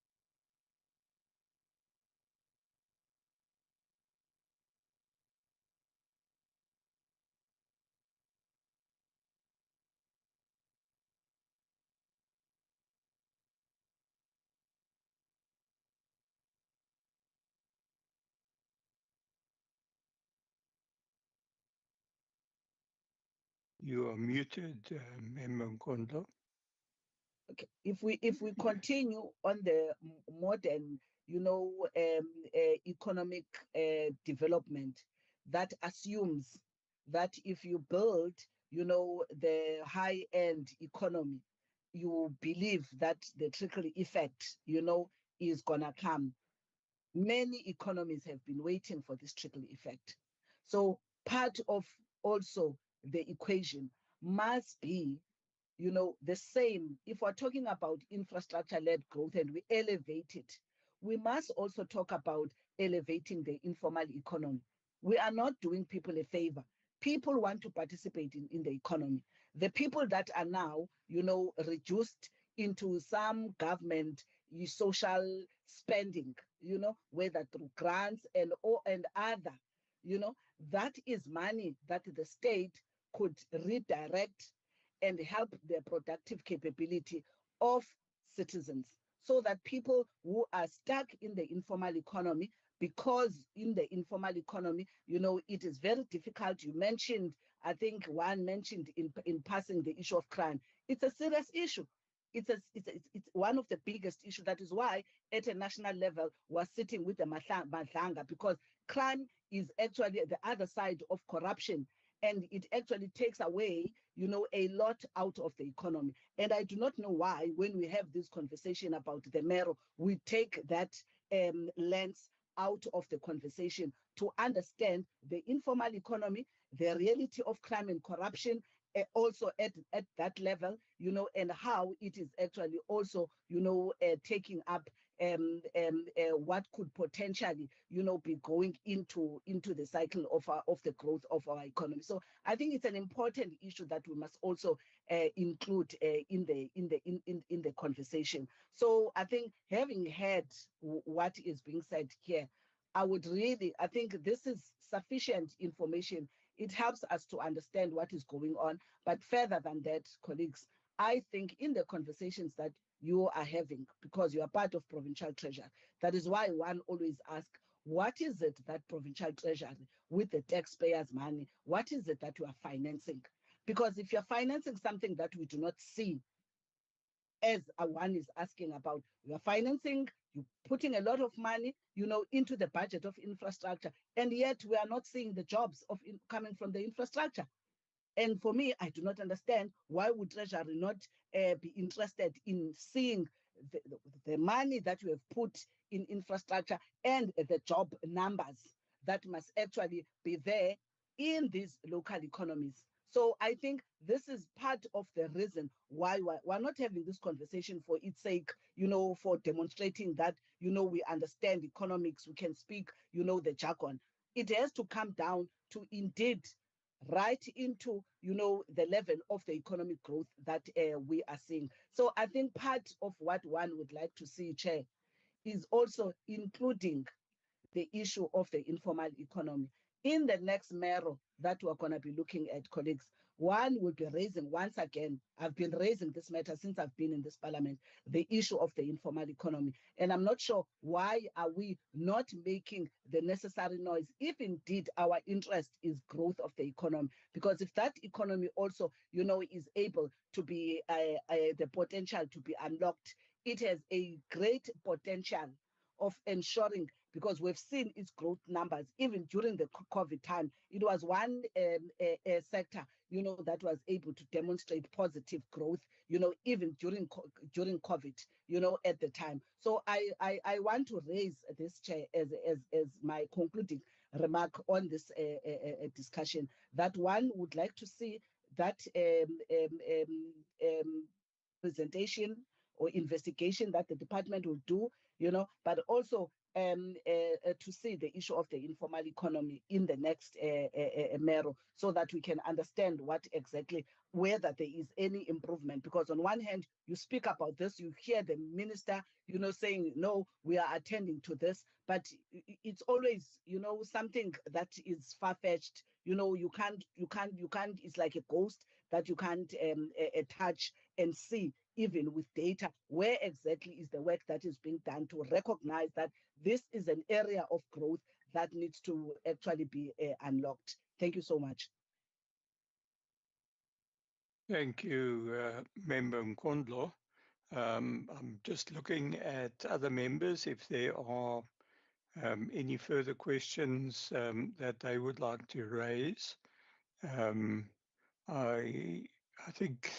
You are muted, Member Nkondlo.
Okay. If we continue on the modern, economic development, that assumes that if you build, the high-end economy, you believe that the trickle effect, is gonna come. Many economies have been waiting for this trickle effect. So part of also the equation must be, the same. If we're talking about infrastructure-led growth and we elevate it, we must also talk about elevating the informal economy. We are not doing people a favor. People want to participate in the economy. The people that are now, reduced into some government social spending, whether through grants and other, that is money that the state could redirect and help the productive capability of citizens, so that people who are stuck in the informal economy, because in the informal economy, it is very difficult. You mentioned, I think one mentioned in passing, the issue of crime. It's a serious issue. It's one of the biggest issues. That is why at a national level we're sitting with the Mahlanga, because crime is actually the other side of corruption, and it actually takes away, a lot out of the economy. And I do not know why, when we have this conversation about the Mero, we take that lens out of the conversation to understand the informal economy, the reality of crime and corruption, also at that level, and how it is actually also, taking up what could potentially, be going into the cycle of the growth of our economy. So I think it's an important issue that we must also include in the conversation. So I think, having heard what is being said here, I think this is sufficient information. It helps us to understand what is going on. But further than that, colleagues, I think in the conversations that you are having, because you are part of Provincial Treasury, that is why one always asks, what is it that Provincial Treasury, with the taxpayers' money, what is it that you are financing? Because if you're financing something that we do not see, as one is asking about, you are financing, you're putting a lot of money, into the budget of infrastructure, and yet we are not seeing the jobs coming from the infrastructure. And for me, I do not understand, why would Treasury not be interested in seeing the money that you have put in infrastructure and the job numbers that must actually be there in these local economies. So I think this is part of the reason why we're not having this conversation for its sake, for demonstrating that, we understand economics, we can speak, the jargon. It has to come down to indeed right into, the level of the economic growth that we are seeing. So I think part of what one would like to see, Chair, is also including the issue of the informal economy in the next Mero that we're going to be looking at, colleagues. One will be raising, once again, I've been raising this matter since I've been in this parliament, the issue of the informal economy. And I'm not sure why are we not making the necessary noise, if indeed our interest is growth of the economy. Because if that economy also, is able to be, the potential to be unlocked, it has a great potential of ensuring, because we've seen its growth numbers even during the COVID time. It was one sector, that was able to demonstrate positive growth, even during COVID, at the time. So I want to raise this, Chair, as my concluding remark on this discussion, that one would like to see that presentation or investigation that the department will do, but also to see the issue of the informal economy in the next Mero, so that we can understand what exactly, whether there is any improvement. Because on one hand, you speak about this, you hear the minister, saying, no, we are attending to this, but it's always, something that is far-fetched. You can't, it's like a ghost that you can't touch and see, even with data, where exactly is the work that is being done to recognize that this is an area of growth that needs to actually be unlocked. Thank you so much.
Thank you, Member Nkondlo. I'm just looking at other members if there are any further questions that they would like to raise. I think,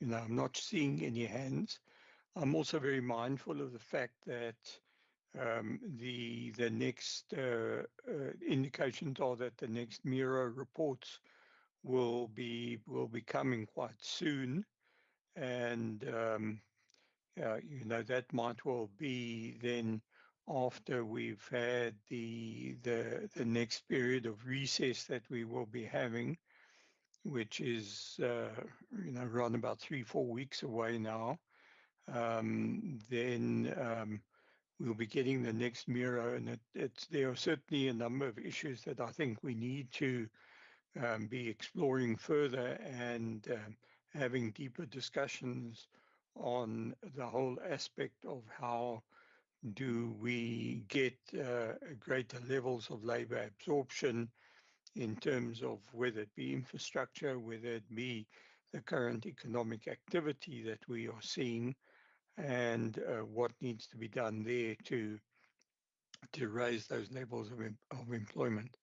I'm not seeing any hands. I'm also very mindful of the fact that the next indications are that the next Miro reports will be coming quite soon, and that might well be then after we've had the next period of recess that we will be having, which is around about 3-4 weeks away now. Then we'll be getting the next Miro, and there are certainly a number of issues that I think we need to be exploring further and having deeper discussions on the whole aspect of how do we get greater levels of labor absorption in terms of whether it be infrastructure, whether it be the current economic activity that we are seeing, and what needs to be done there to raise those levels of employment.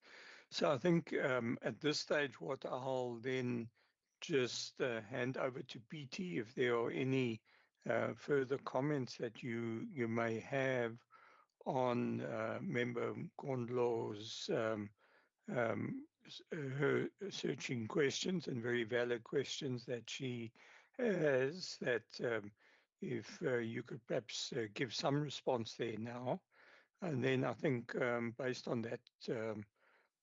So I think at this stage, what I'll then just hand over to PT if there are any further comments that you may have on Member Nkondlo's her searching questions and very valid questions that she has, that if you could perhaps give some response there now. And then I think based on that,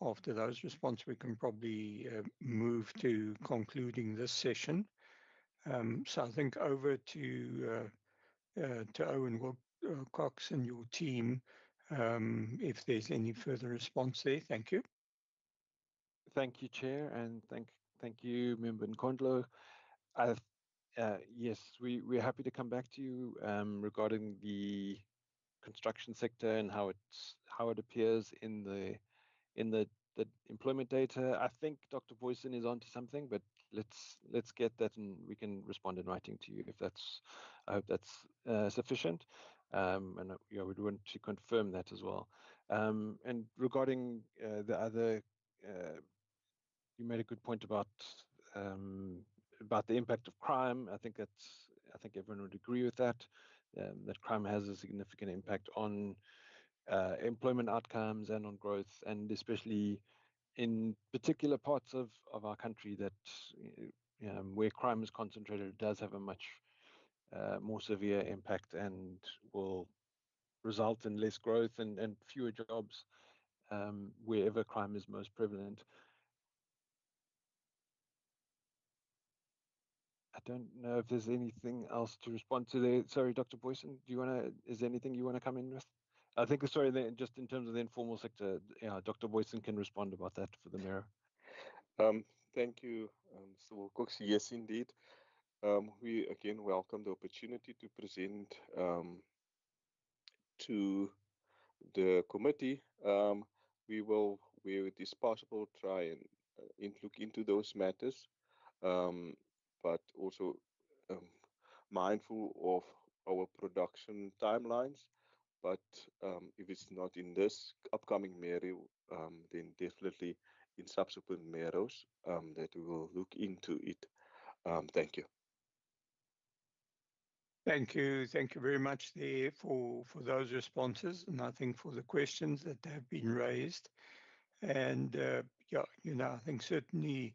after those responses, we can probably move to concluding this session. So I think over to Owen Cox and your team, if there's any further response there. Thank you.
Thank you, Chair, and thank you, Member Nkondlo. Yes, we're happy to come back to you regarding the construction sector and how it appears in the employment data. I think Dr. Boyson is onto something, but let's get that and we can respond in writing to you if that's. I hope that's sufficient, and we'd want to confirm that as well. And regarding the other, you made a good point about the impact of crime. I think everyone would agree with that. That crime has a significant impact on employment outcomes and on growth, and especially in particular parts of our country that where crime is concentrated, it does have a much more severe impact and will result in less growth and fewer jobs wherever crime is most prevalent. I don't know if there's anything else to respond to there. Sorry, Dr. Boyson, is there anything you want to come in with? I think, sorry, just in terms of the informal sector, Dr. Boyson can respond about that for the mayor.
Thank you, Mr. Wilcox. Yes, indeed. We again welcome the opportunity to present to the committee. We will, where it is possible, try and look into those matters, but also um, mindful of our production timelines. But if it's not in this upcoming Mero, then definitely in subsequent Meros that we will look into it. Thank you.
Thank you. Thank you very much there for those responses, and I think for the questions that have been raised. And yeah, I think certainly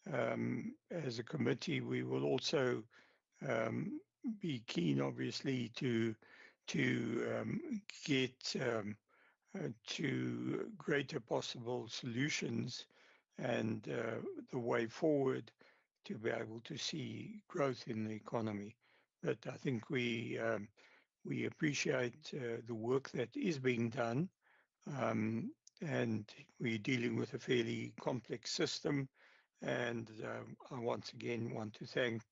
as a committee, we will also um, be keen, obviously, to get to greater possible solutions and the way forward to be able to see growth in the economy. But I think we appreciate the work that is being done, um, and we're dealing with a fairly complex system. And I once again want to thank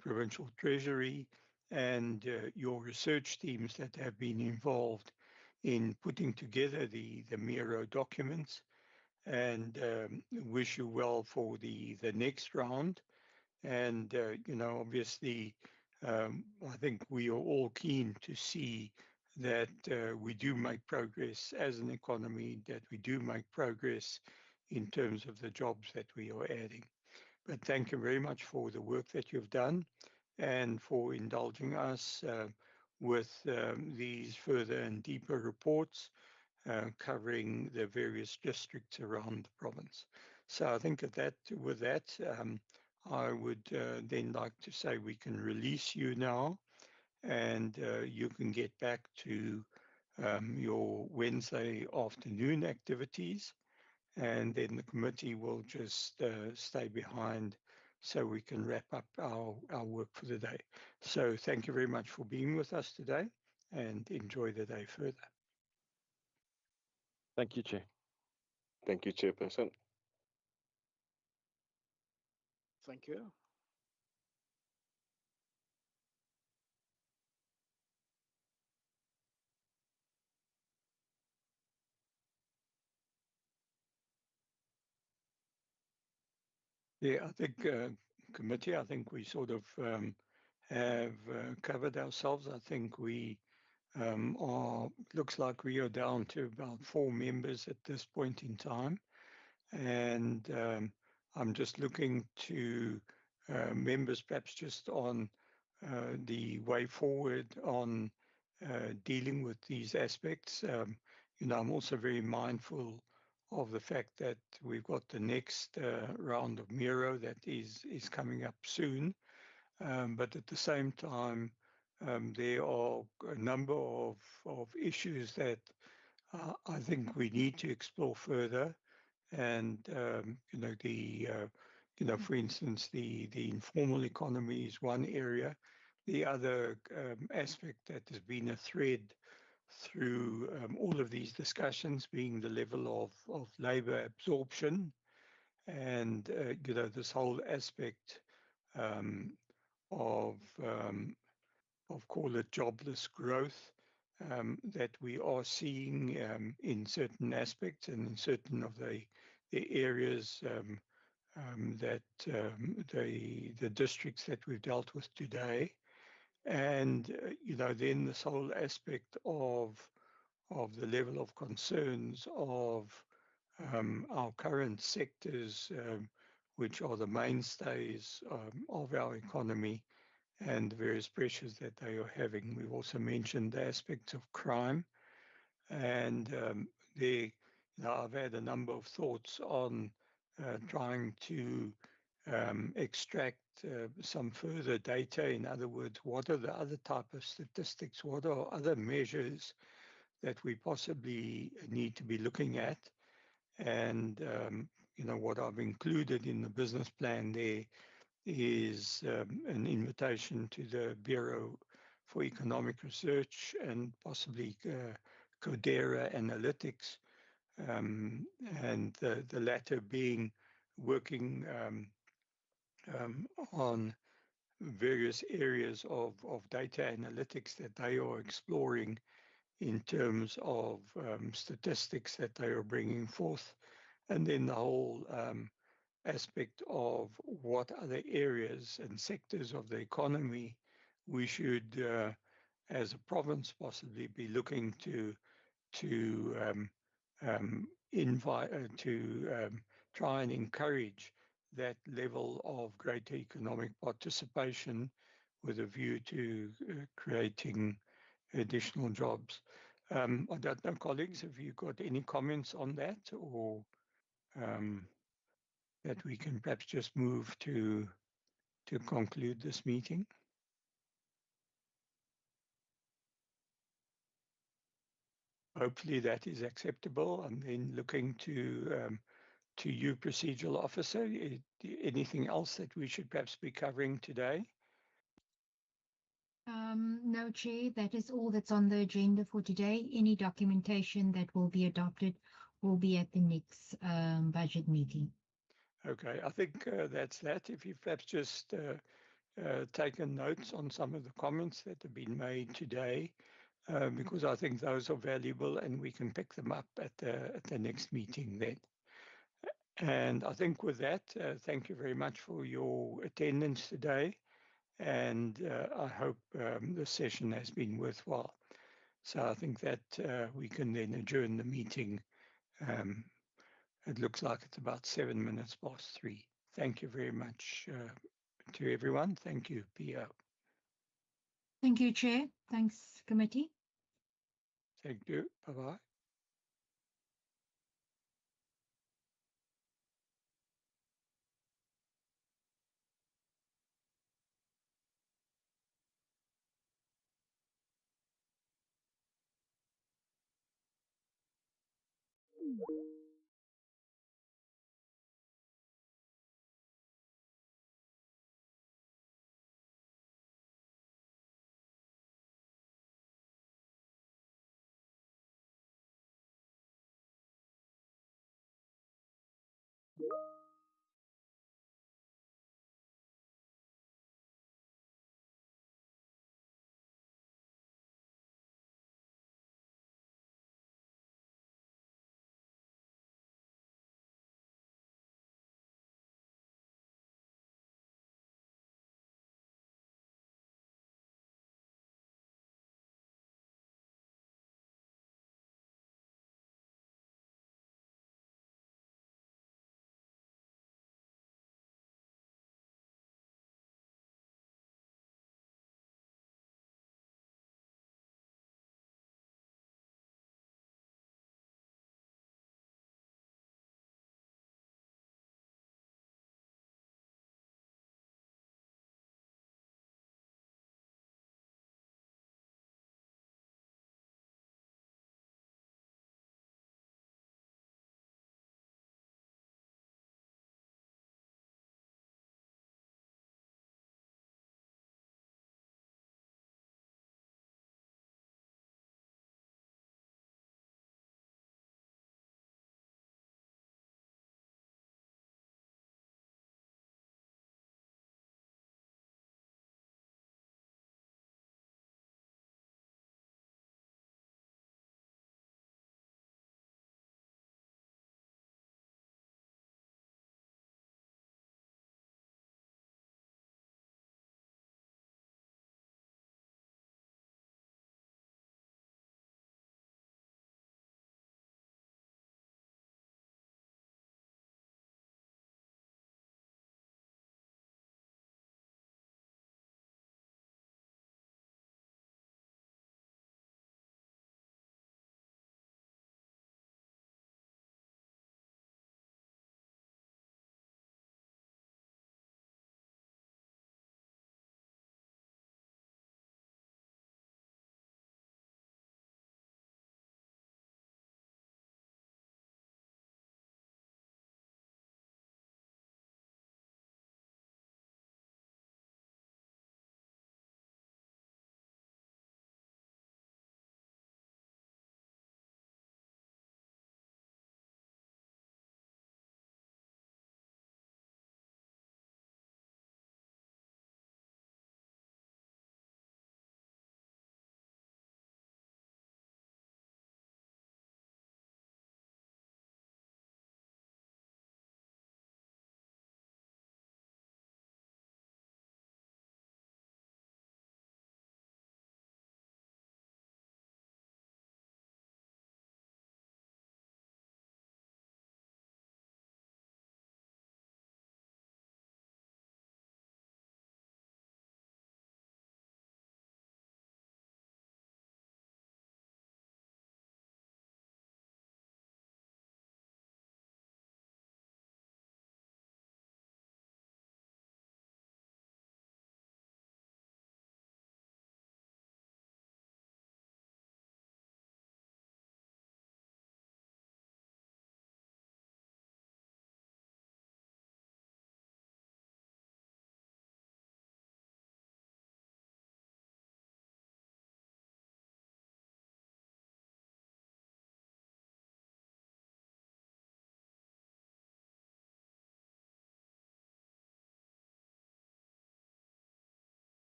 Provincial Treasury and your research teams that have been involved in putting together the Miro documents, and wish you well for the next round. And, obviously, I think we are all keen to see that we do make progress as an economy, that we do make progress in terms of the jobs that we are adding. But thank you very much for the work that you've done and for indulging us with these further and deeper reports covering the various districts around the province. So I think with that, I would then like to say we can release you now, and you can get back to your Wednesday afternoon activities, and then the committee will just stay behind so we can wrap up our work for the day. So thank you very much for being with us today, and enjoy the day further.
Thank you, Chair.
Thank you, Chairperson.
Thank you.
Yeah, I think committee, I think we sort of have covered ourselves. I think we looks like we are down to about 4 members at this point in time. And I'm just looking to members perhaps just on the way forward on dealing with these aspects. I'm also very mindful of the fact that we've got the next round of Miro that is coming up soon. But at the same time, there are a number of issues that I think we need to explore further. And for instance, the informal economy is one area. The other aspect that has been a thread through all of these discussions being the level of labour absorption, and this whole aspect um, of call it jobless growth that we are seeing in certain aspects and in certain of the areas that the districts that we've dealt with today. And then this whole aspect of the level of concerns of our current sectors, which are the mainstays of our economy, and the various pressures that they are having. We've also mentioned the aspects of crime, and I've had a number of thoughts on trying to extract some further data. In other words, what are the other type of statistics? What are other measures that we possibly need to be looking at? And what I've included in the business plan there is an invitation to the Bureau for Economic Research and possibly Codera Analytics, and the latter being working on various areas of data analytics that they are exploring in terms of statistics that they are bringing forth, and then the whole aspect of what other areas and sectors of the economy we should, as a province, possibly be looking to invite try and encourage that level of greater economic participation with a view to creating additional jobs. I don't know, colleagues, have you got any comments on that, or that we can perhaps just move to conclude this meeting? Hopefully that is acceptable. And then looking to you, procedural officer, anything else that we should perhaps be covering today?
No, Chair, that is all that's on the agenda for today. Any documentation that will be adopted will be at the next budget meeting.
Okay, I think that's that. If you've perhaps just taken notes on some of the comments that have been made today, because I think those are valuable and we can pick them up at the next meeting then. And I think with that, thank you very much for your attendance today. And I hope the session has been worthwhile. So I think that we can then adjourn the meeting. It looks like it's about 7 minutes past 3. Thank you very much to everyone. Thank you, PO.
Thank you, Chair. Thanks, committee.
Thank you. Bye-bye.